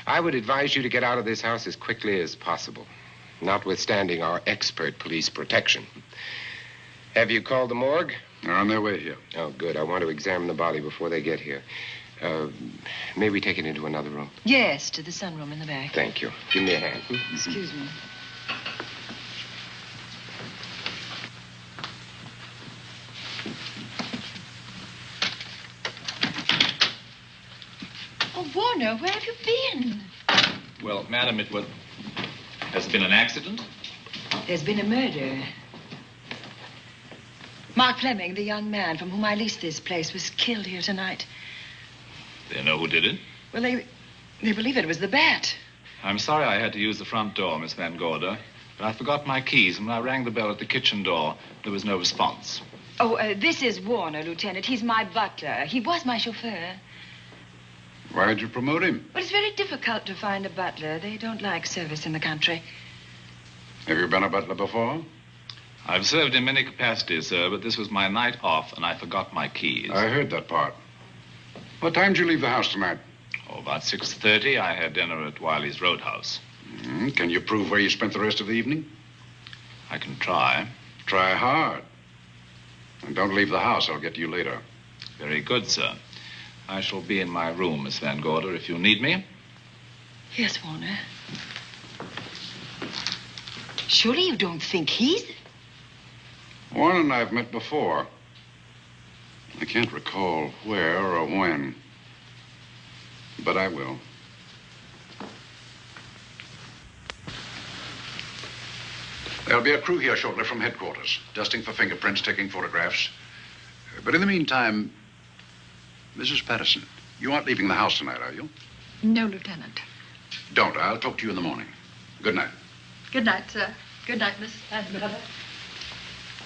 I would advise you to get out of this house as quickly as possible, notwithstanding our expert police protection. Have you called the morgue? They're on their way here. Oh, good. I want to examine the body before they get here. May we take it into another room? Yes, to the sunroom in the back. Thank you. Give me a hand. Excuse me. Oh, Warner, where have you been? Well, madam, has it been an accident? There's been a murder. Mark Fleming, the young man from whom I leased this place, was killed here tonight. They know who did it? Well, they believe it was the bat. I'm sorry I had to use the front door, Miss Van Gorder, but I forgot my keys, and when I rang the bell at the kitchen door, there was no response. Oh, this is Warner, Lieutenant. He's my butler. He was my chauffeur. Why'd you promote him? Well, it's very difficult to find a butler. They don't like service in the country. Have you been a butler before? I've served in many capacities, sir, but this was my night off, and I forgot my keys. I heard that part. What time did you leave the house tonight? Oh, about 6:30. I had dinner at Wiley's Roadhouse. Can you prove where you spent the rest of the evening? I can try. Try hard. And don't leave the house. I'll get to you later. Very good, sir. I shall be in my room, Miss Van Gorder, if you need me. Yes, Warner. Surely you don't think he's... Warren and I have met before. I can't recall where or when. But I will. There'll be a crew here shortly from headquarters, dusting for fingerprints, taking photographs. But in the meantime, Mrs. Patterson, you aren't leaving the house tonight, are you? No, Lieutenant. Don't. I'll talk to you in the morning. Good night. Good night, sir. Good night, Miss Van Gorder.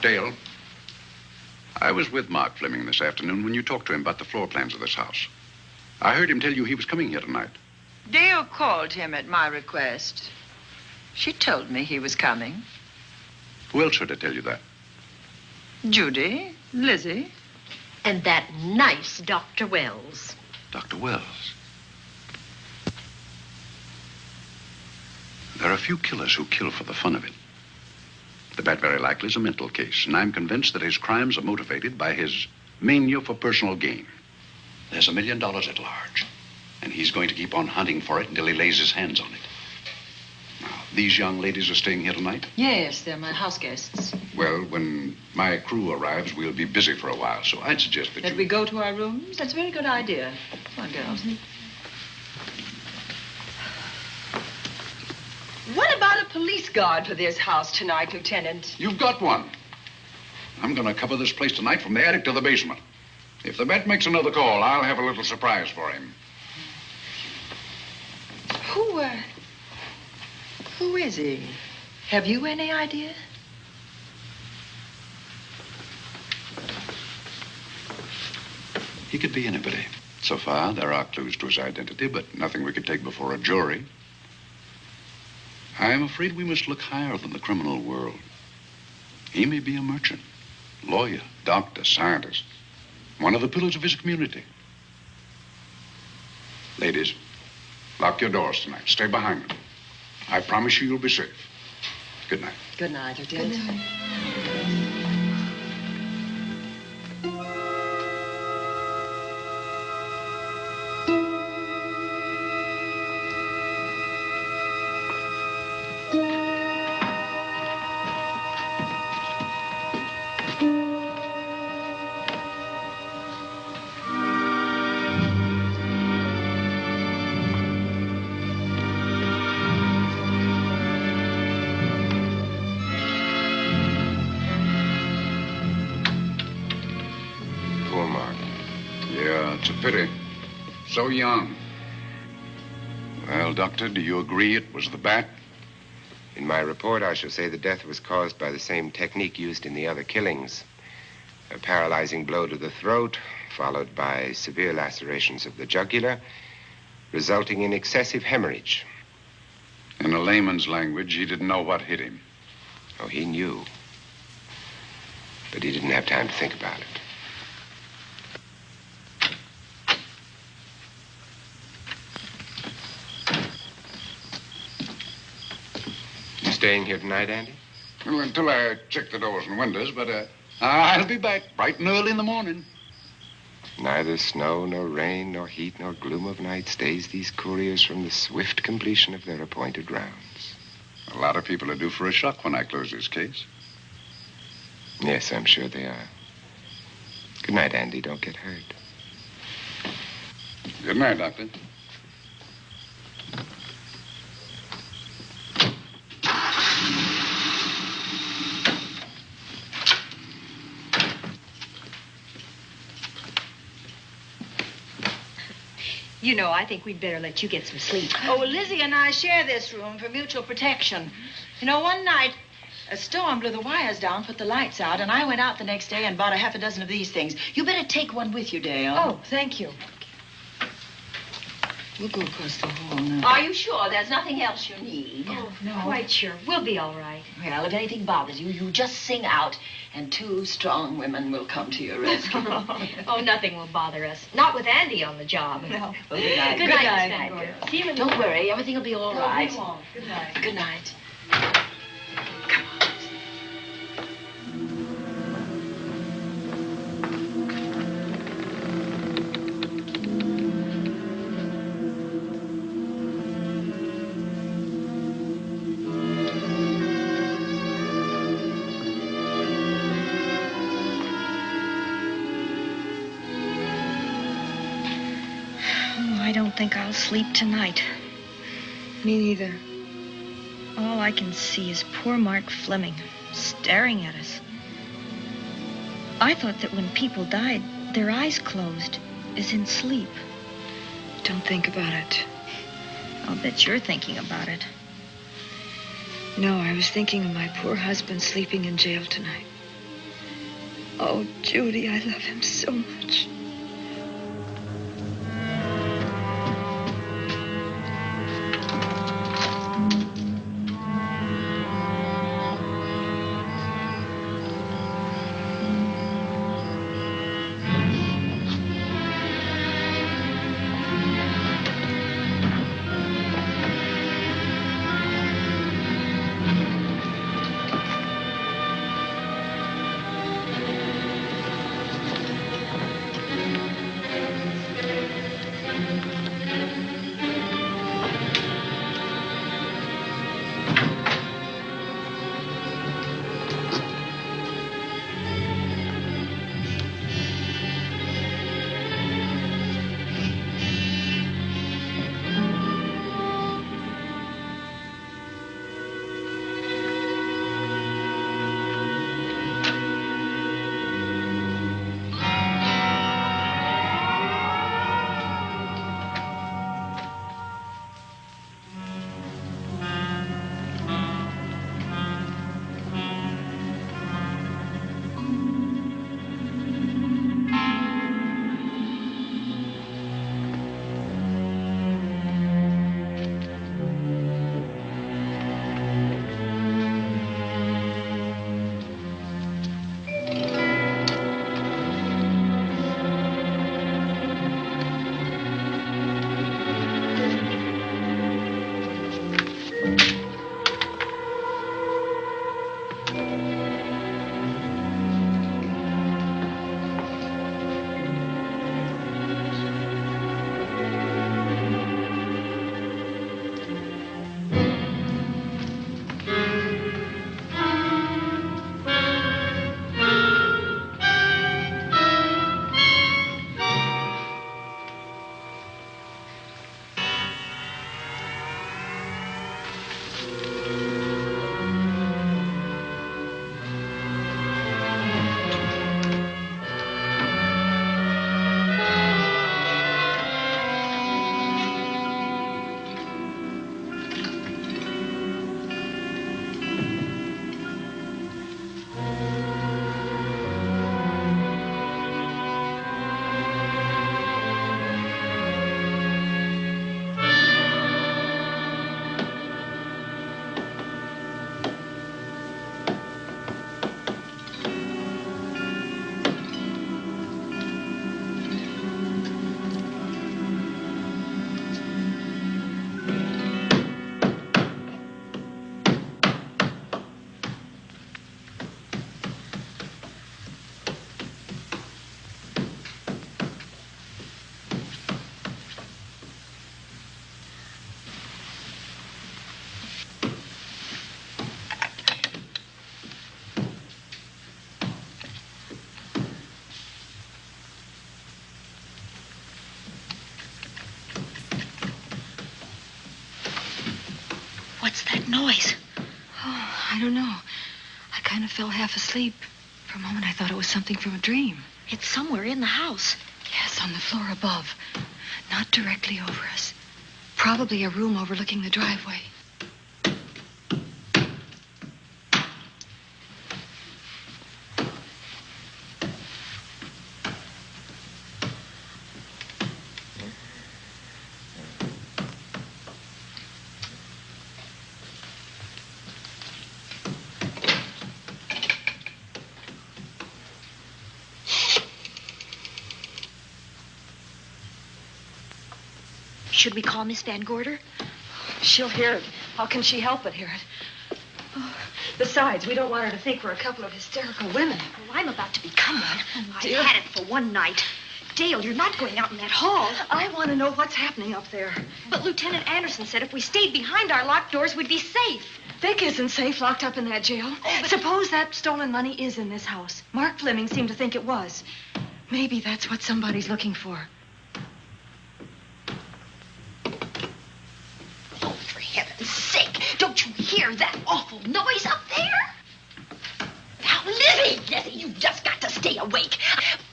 Dale, I was with Mark Fleming this afternoon when you talked to him about the floor plans of this house. I heard him tell you he was coming here tonight. Dale called him at my request. She told me he was coming. Who else should I tell you that? Judy, Lizzie. And that nice Dr. Wells. Dr. Wells. There are a few killers who kill for the fun of it. The bat very likely is a mental case, and I'm convinced that his crimes are motivated by his mania for personal gain. There's $1 million at large, and he's going to keep on hunting for it until he lays his hands on it. Now, these young ladies are staying here tonight? Yes, they're my house guests. Well, when my crew arrives, we'll be busy for a while, so I'd suggest that we go to our rooms? That's a very good idea. Come on, girls. police guard for this house tonight, Lieutenant. You've got one. I'm going to cover this place tonight from the attic to the basement. If the Bat makes another call, I'll have a little surprise for him. Who is he? Have you any idea? He could be anybody. So far, there are clues to his identity, but nothing we could take before a jury. I'm afraid we must look higher than the criminal world. He may be a merchant, lawyer, doctor, scientist, one of the pillars of his community. Ladies, lock your doors tonight. Stay behind them. I promise you you'll be safe. Good night. Good night, Lieutenant. Good night. Pity. So young. Well, Doctor, do you agree it was the Bat? In my report, I shall say the death was caused by the same technique used in the other killings. A paralyzing blow to the throat, followed by severe lacerations of the jugular, resulting in excessive hemorrhage. In a layman's language, he didn't know what hit him. Oh, he knew. But he didn't have time to think about it. Staying here tonight, Andy? Well, until I check the doors and windows, but I'll be back bright and early in the morning. Neither snow, nor rain, nor heat, nor gloom of night stays these couriers from the swift completion of their appointed rounds. A lot of people are due for a shock when I close this case. Yes, I'm sure they are. Good night, Andy. Don't get hurt. Good night, Doctor. You know, I think we'd better let you get some sleep. Oh, Lizzie and I share this room for mutual protection. You know, one night, a storm blew the wires down, put the lights out, and I went out the next day and bought a half a dozen of these things. You better take one with you, Dale. Oh, thank you. We'll go across the hall now. Are you sure there's nothing else you need? Oh, no. Quite sure. We'll be all right. Well, if anything bothers you, you just sing out, and 2 strong women will come to your rescue. Oh, nothing will bother us. Not with Andy on the job. No. Well, good night. Good night, Miss Van Gorder. See you in the morning. Don't worry. Everything will be all right. Good night. Good night. I don't think I'll sleep tonight. Me neither. All I can see is poor Mark Fleming staring at us. I thought that when people died, their eyes closed, as in sleep. Don't think about it. I'll bet you're thinking about it. No, I was thinking of my poor husband sleeping in jail tonight. Oh, Judy, I love him so much. What's that noise? Oh, I don't know. I kind of fell half asleep. For a moment, I thought it was something from a dream. It's somewhere in the house. Yes, on the floor above. Not directly over us. Probably a room overlooking the driveway. Should we call Miss Van Gorder? She'll hear it. How can she help but hear it? Oh, besides, we don't want her to think we're a couple of hysterical women. Well, I'm about to become one. I've dear. had it for one night. Dale, you're not going out in that hall. I want to know what's happening up there. But Lieutenant Anderson said if we stayed behind our locked doors, we'd be safe. Vic isn't safe locked up in that jail. Suppose that stolen money is in this house. Mark Fleming seemed to think it was. Maybe that's what somebody's looking for. For heaven's sake, don't you hear that awful noise up there? Now, Lizzie, you've just got to stay awake.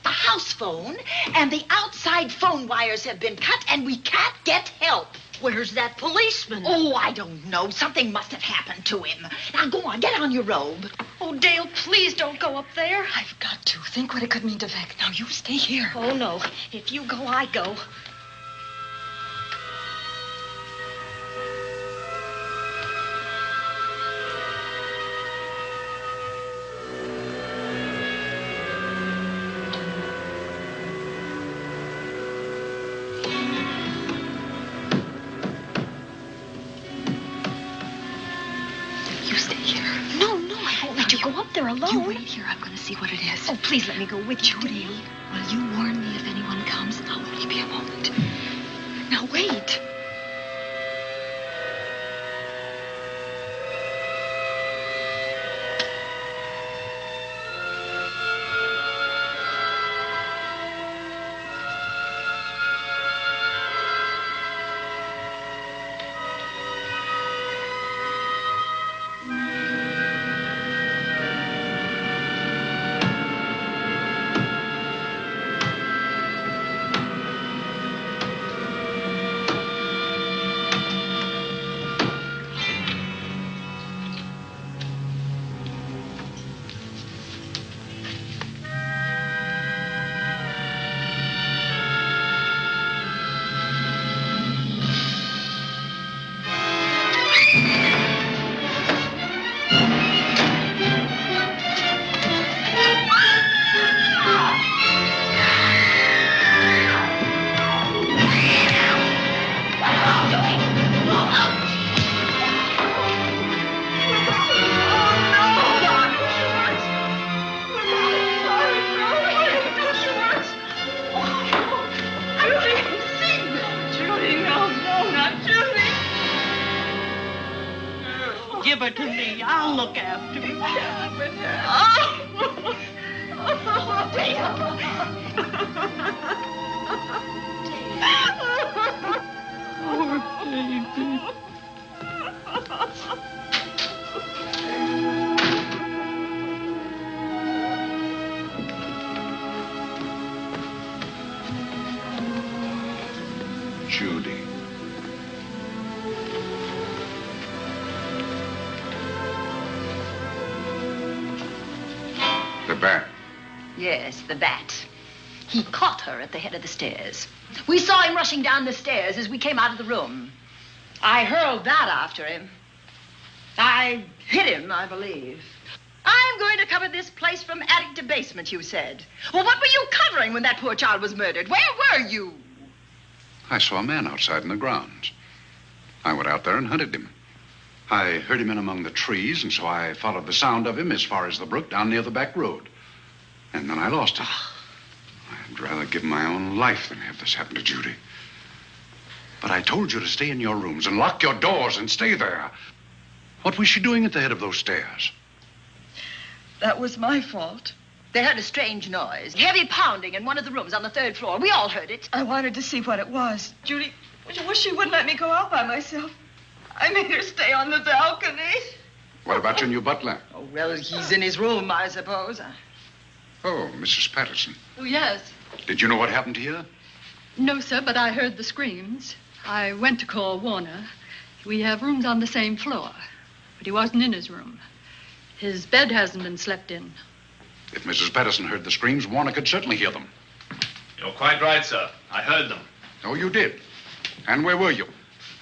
The house phone and the outside phone wires have been cut, and we can't get help. Where's that policeman? Oh, I don't know. Something must have happened to him. Now, go on, get on your robe. Oh, Dale, please don't go up there. I've got to. Think what it could mean to Vic. Now, you stay here. Oh, no. If you go, I go. Alone. You wait here. I'm going to see what it is. Oh, please let me go with you. Judy, will you warn me if anyone comes? I'll only be a moment. Now, wait. Give her to me. I'll look after her. Poor baby. Judy. The bat. Yes, the bat. He caught her at the head of the stairs. We saw him rushing down the stairs as we came out of the room. I hurled that after him. I hit him, I believe. I'm going to cover this place from attic to basement, you said. Well, what were you covering when that poor child was murdered? Where were you? I saw a man outside in the grounds. I went out there and hunted him. I heard him in among the trees, and so I followed the sound of him as far as the brook down near the back road. And then I lost him. I'd rather give my own life than have this happen to Judy. But I told you to stay in your rooms and lock your doors and stay there. What was she doing at the head of those stairs? That was my fault. They heard a strange noise, heavy pounding in one of the rooms on the third floor. We all heard it. I wanted to see what it was. Judy, I wish she wouldn't let me go out by myself. I made her stay on the balcony. What about your new butler? Oh, well, he's in his room, I suppose. Oh, Mrs. Patterson. Oh, yes. Did you know what happened here? No, sir, but I heard the screams. I went to call Warner. We have rooms on the same floor, but he wasn't in his room. His bed hasn't been slept in. If Mrs. Patterson heard the screams, Warner could certainly hear them. You're quite right, sir. I heard them. Oh, you did? And where were you?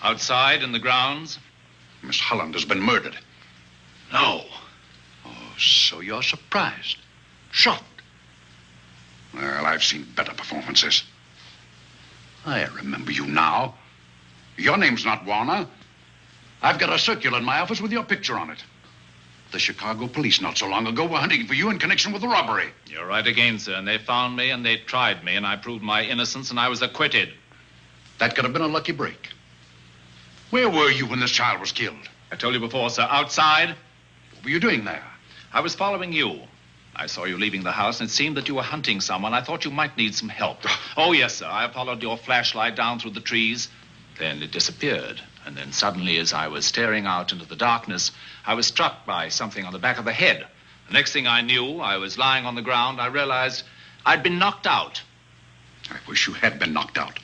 Outside in the grounds. Miss Holland has been murdered. No. Oh, so you're surprised. Shocked. Well, I've seen better performances. I remember you now. Your name's not Warner. I've got a circular in my office with your picture on it. The Chicago police not so long ago were hunting for you in connection with the robbery. You're right again, sir. And they found me and they tried me and I proved my innocence and I was acquitted. That could have been a lucky break. Where were you when this child was killed? I told you before, sir. Outside. What were you doing there? I was following you. I saw you leaving the house, and it seemed that you were hunting someone. I thought you might need some help. Oh, yes, sir. I followed your flashlight down through the trees. Then it disappeared. And then suddenly, as I was staring out into the darkness, I was struck by something on the back of the head. The next thing I knew, I was lying on the ground. I realized I'd been knocked out. I wish you had been knocked out.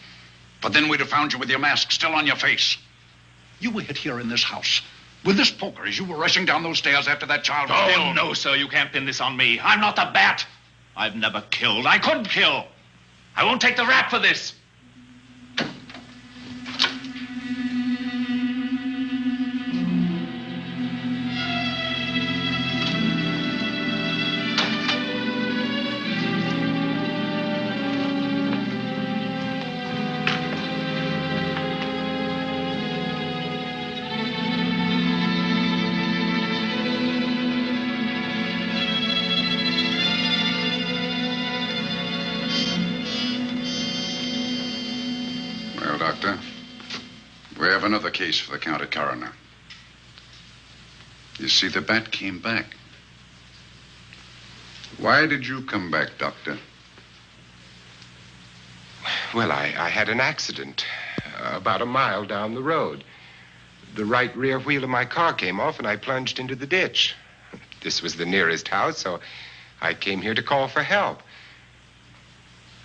But then we'd have found you with your mask still on your face. You were hit here in this house with this poker as you were rushing down those stairs after that child was killed. Oh, no, sir. You can't pin this on me. I'm not the bat. I've never killed. I couldn't kill. I won't take the rap for this. Another case for the county coroner. You see, the bat came back. Why did you come back, Doctor? Well, I had an accident about a mile down the road. The right rear wheel of my car came off, and I plunged into the ditch. This was the nearest house, so I came here to call for help.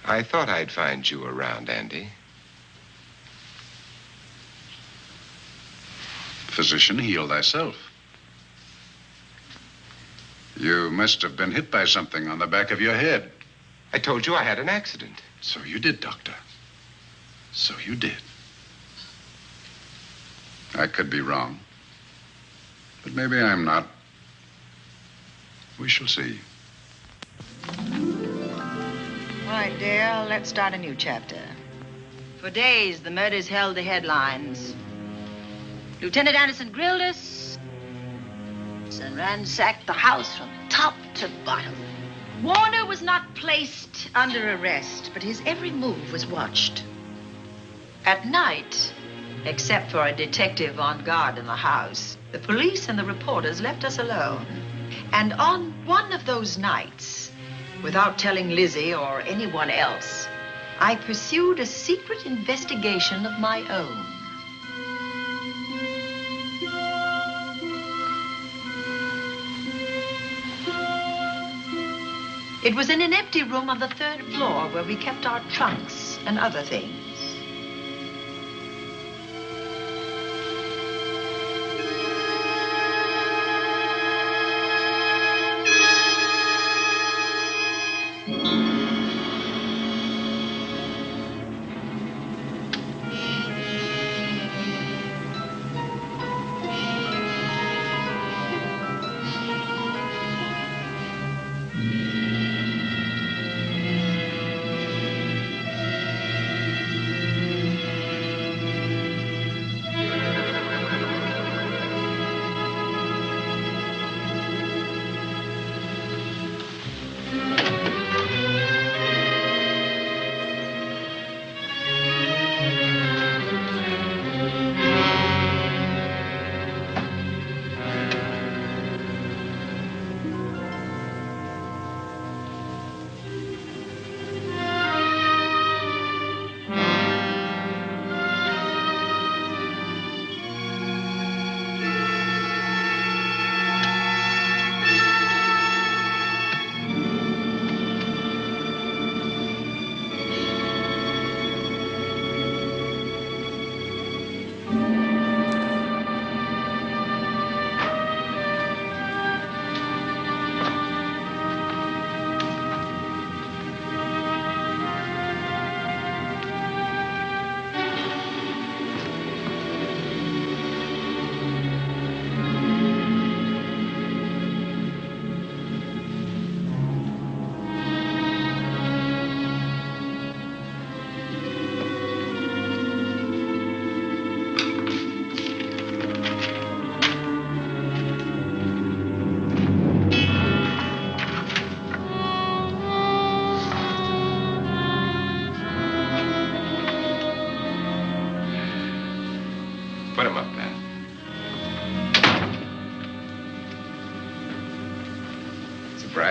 I thought I'd find you around, Andy. Physician, heal thyself. You must have been hit by something on the back of your head. I told you I had an accident. So you did, Doctor. So you did. I could be wrong. But maybe I'm not. We shall see. All right, dear, let's start a new chapter. For days, the murders held the headlines. Lieutenant Anderson grilled us and ransacked the house from top to bottom. Warner was not placed under arrest, but his every move was watched. At night, except for a detective on guard in the house, the police and the reporters left us alone. And on one of those nights, without telling Lizzie or anyone else, I pursued a secret investigation of my own. It was in an empty room on the 3rd floor where we kept our trunks and other things.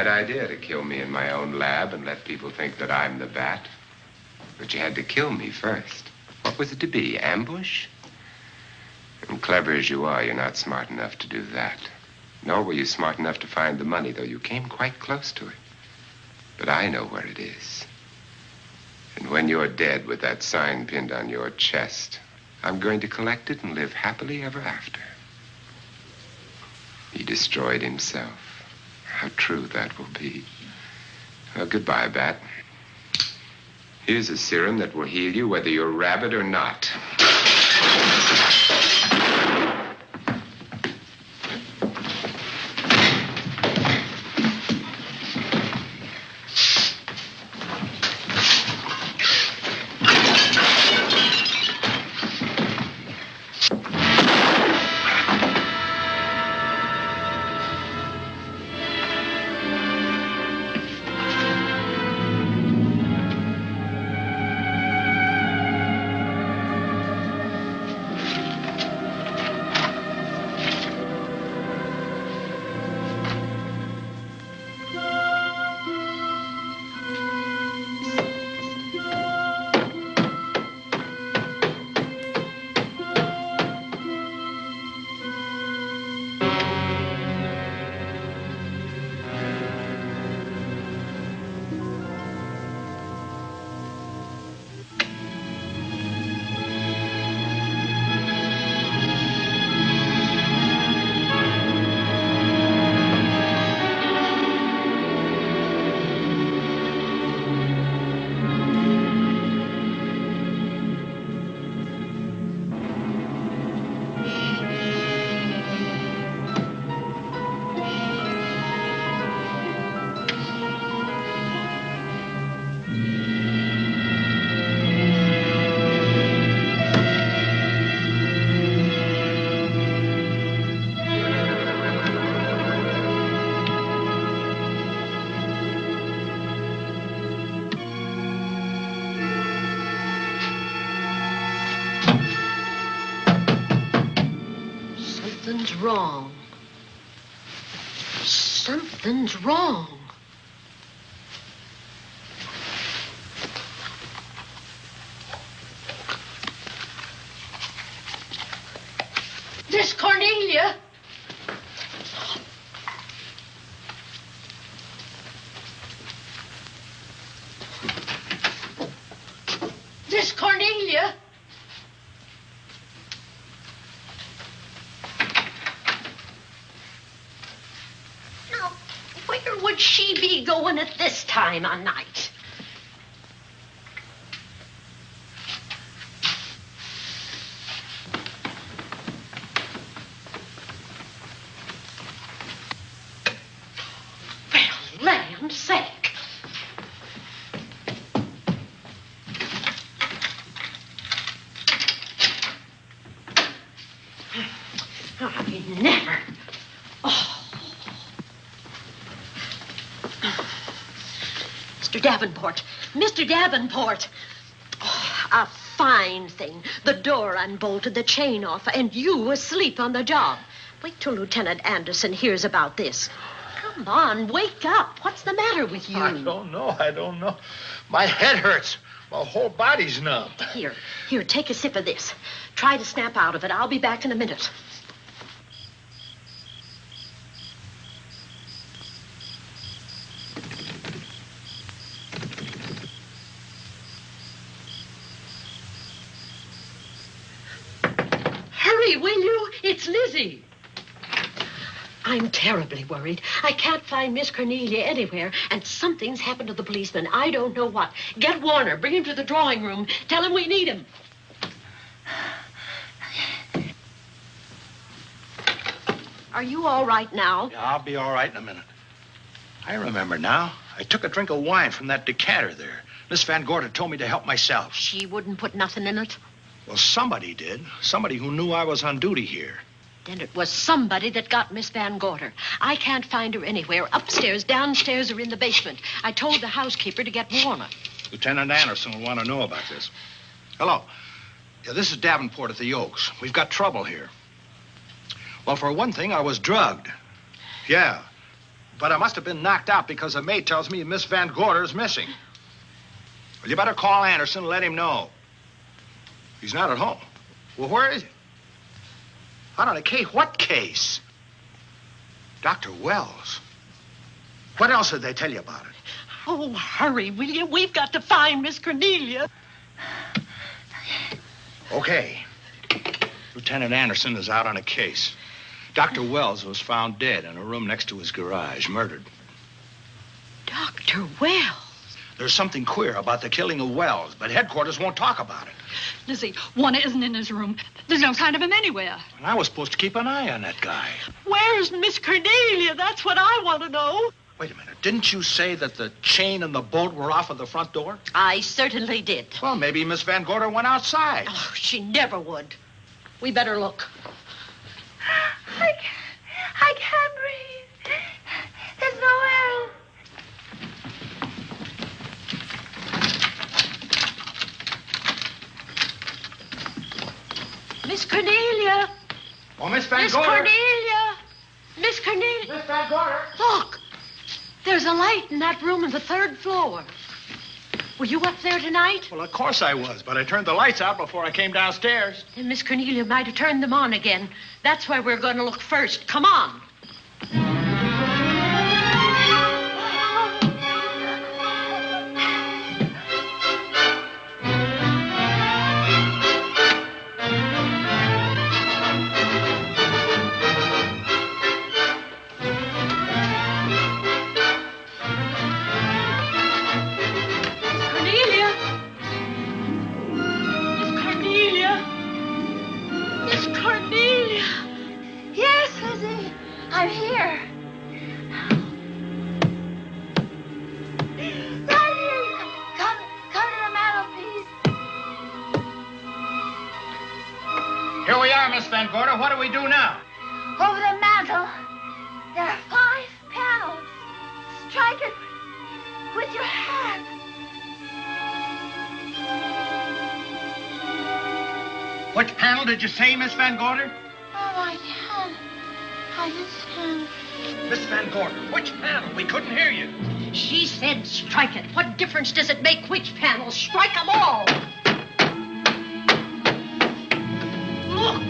bad idea to kill me in my own lab and let people think that I'm the bat. But you had to kill me first. What was it to be, ambush? And clever as you are, you're not smart enough to do that. Nor were you smart enough to find the money, though you came quite close to it. But I know where it is. And when you're dead with that sign pinned on your chest, I'm going to collect it and live happily ever after. He destroyed himself. How true that will be. Well, goodbye, Bat. Here's a serum that will heal you whether you're rabid or not. Something's wrong. Something's wrong. This Cornelia. This Cornelia. Where would she be going at this time of night? Well, land's sake. I never. Oh. Mr. Davenport. Mr. Davenport. Oh, a fine thing. The door unbolted, the chain off, and you asleep on the job. Wait till Lieutenant Anderson hears about this. Come on, wake up. What's the matter with you? I don't know. My head hurts. My whole body's numb. Here, take a sip of this. Try to snap out of it. I'll be back in a minute. Hurry, will you? It's Lizzie. I'm terribly worried. I can't find Miss Cornelia anywhere, and something's happened to the policeman. I don't know what. Get Warner. Bring him to the drawing room. Tell him we need him. Are you all right now? Yeah, I'll be all right in a minute. I remember now. I took a drink of wine from that decanter there. Miss Van Gorder told me to help myself. She wouldn't put nothing in it? Well, somebody did. Somebody who knew I was on duty here. Then it was somebody that got Miss Van Gorder. I can't find her anywhere. Upstairs, downstairs, or in the basement. I told the housekeeper to get Warner. Lieutenant Anderson will want to know about this. Hello. Yeah, this is Davenport at the Oaks. We've got trouble here. Well, for one thing, I was drugged. Yeah. But I must have been knocked out because the maid tells me Miss Van Gorder is missing. Well, you better call Anderson and let him know. He's not at home. Well, where is he? Out on a case? What case? Dr. Wells. What else did they tell you about it? Oh, hurry, will you? We've got to find Miss Cornelia. Okay. Lieutenant Anderson is out on a case. Dr. Wells was found dead in a room next to his garage, murdered. Dr. Wells? There's something queer about the killing of Wells, but headquarters won't talk about it. Lizzie, Warner isn't in his room. There's no sign of him anywhere. And I was supposed to keep an eye on that guy. Where's Miss Cornelia? That's what I want to know. Wait a minute. Didn't you say that the chain and the bolt were off of the front door? I certainly did. Well, maybe Miss Van Gorder went outside. Oh, she never would. We better look. I can't breathe. There's no air. Miss Cornelia. Oh, Miss Van Miss Gorder. Cornelia. Miss Cornelia. Miss Van Gorder. Look. There's a light in that room on the 3rd floor. Were you up there tonight? Well, of course I was, but I turned the lights out before I came downstairs. Then Miss Cornelia might have turned them on again. That's where we're going to look first. Come on. I'm here. Right here. Come to the mantelpiece. Here we are, Miss Van Gorder. What do we do now? Over the mantel, there are 5 panels. Strike it with your hand. Which panel did you say, Miss Van Gorder? Oh, I can't. I just can't. Miss Van Gorder, which panel? We couldn't hear you. She said strike it. What difference does it make which panel? Strike them all. Look.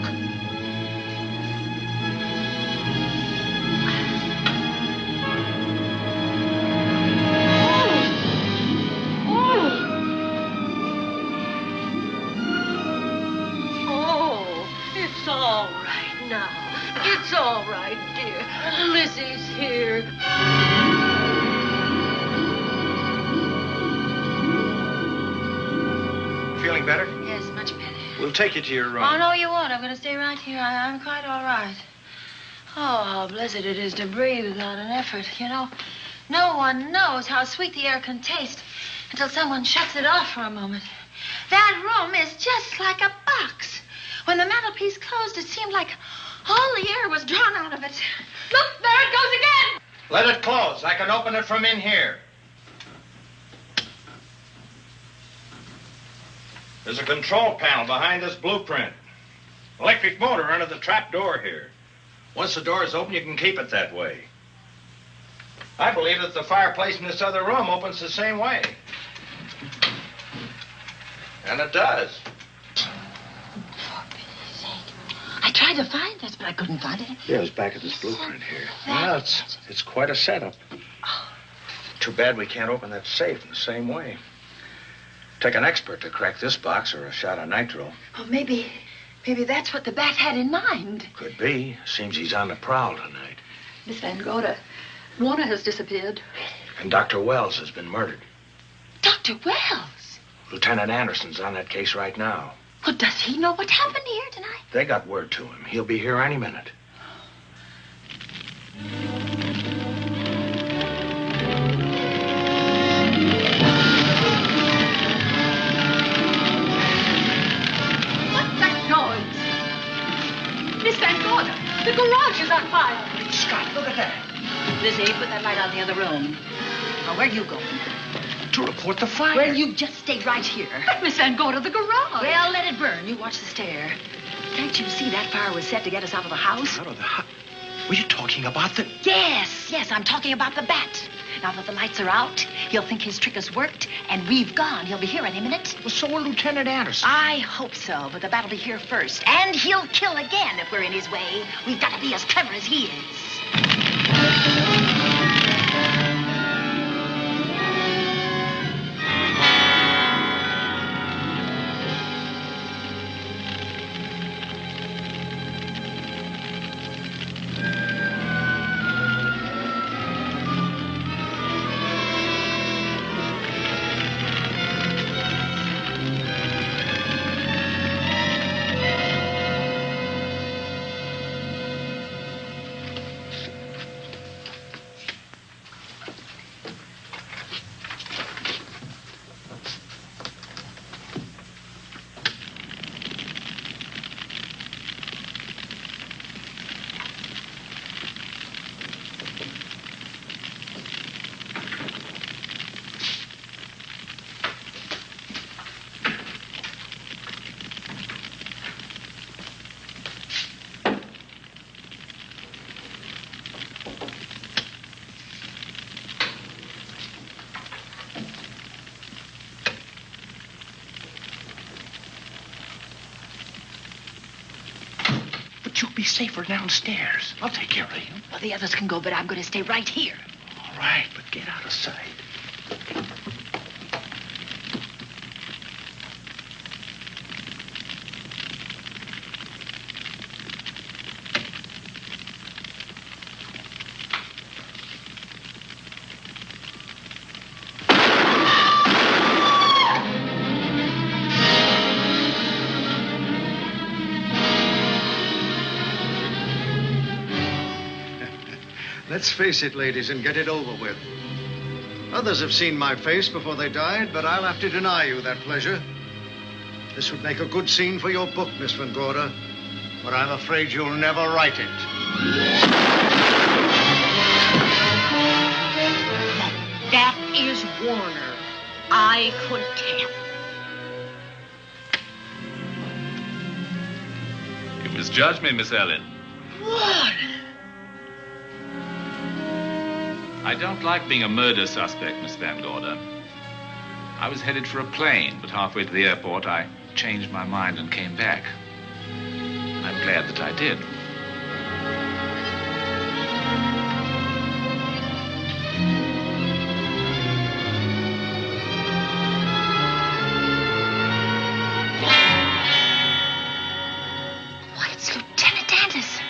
It's all right now. It's all right, dear. Lizzie's here. Feeling better? Yes, much better. We'll take you to your room. Oh, no, you won't. I'm going to stay right here. I'm quite all right. Oh, how blessed it is to breathe without an effort. You know, no one knows how sweet the air can taste until someone shuts it off for a moment. That room is just like a box. When the mantelpiece closed, it seemed like all the air was drawn out of it. Look, there it goes again. Let it close. I can open it from in here. There's a control panel behind this blueprint. Electric motor under the trap door here. Once the door is open, you can keep it that way. I believe that the fireplace in this other room opens the same way. And it does. I tried to find this, but I couldn't find it. Yeah, it's back of this blueprint here. Well, it's quite a setup. Too bad we can't open that safe in the same way. Take an expert to crack this box or a shot of nitro. Oh, maybe that's what the bat had in mind. Could be. Seems he's on the prowl tonight. Miss Van Gorder, Warner has disappeared. And Dr. Wells has been murdered. Dr. Wells? Lieutenant Anderson's on that case right now. Well, does he know what happened here tonight? They got word to him. He'll be here any minute. What's that noise? Miss Van Gorder, the garage is on fire. Scott, look at that. Lizzie, put that light out in the other room. Now, where are you going? To report the fire. Well, you just stay right here. But Miss Van Gorder, the garage. Well, let it burn. You watch the stair. Can't you see that fire was set to get us out of the house? Out of the house? Were you talking about the... Yes, I'm talking about the bat. Now that the lights are out, he'll think his trick has worked, and we've gone. He'll be here any minute. Well, so will Lieutenant Anderson. I hope so, but the bat will be here first. And he'll kill again if we're in his way. We've got to be as clever as he is. You'll be safer downstairs. I'll take care of you. Well, the others can go, but I'm going to stay right here. All right, but get out of sight. Let's face it, ladies, and get it over with. Others have seen my face before they died, but I'll have to deny you that pleasure. This would make a good scene for your book, Miss Van Gorder, but I'm afraid you'll never write it. That is Warner. I could tell. You misjudged me, Miss Ellen. Warner! I don't like being a murder suspect, Miss Van Gorder. I was headed for a plane, but halfway to the airport, I changed my mind and came back. I'm glad that I did. Why, it's Lieutenant Anderson.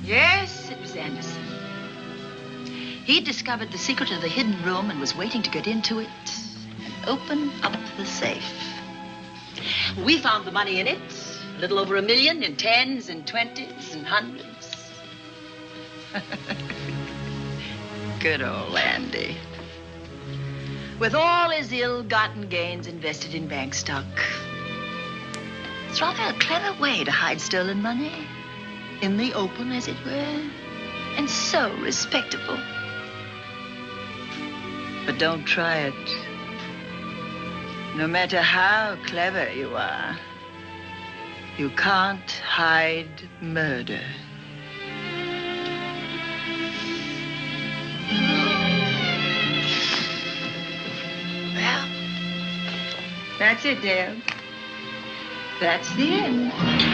Yes, it was Anderson. He discovered the secret of the hidden room and was waiting to get into it and open up the safe. We found the money in it, a little over $1 million in 10s and 20s and 100s. Good old Andy. With all his ill-gotten gains invested in bank stock. It's rather a clever way to hide stolen money. In the open, as it were, and so respectable. But don't try it. No matter how clever you are, you can't hide murder. Well, that's it, Dale. That's the end.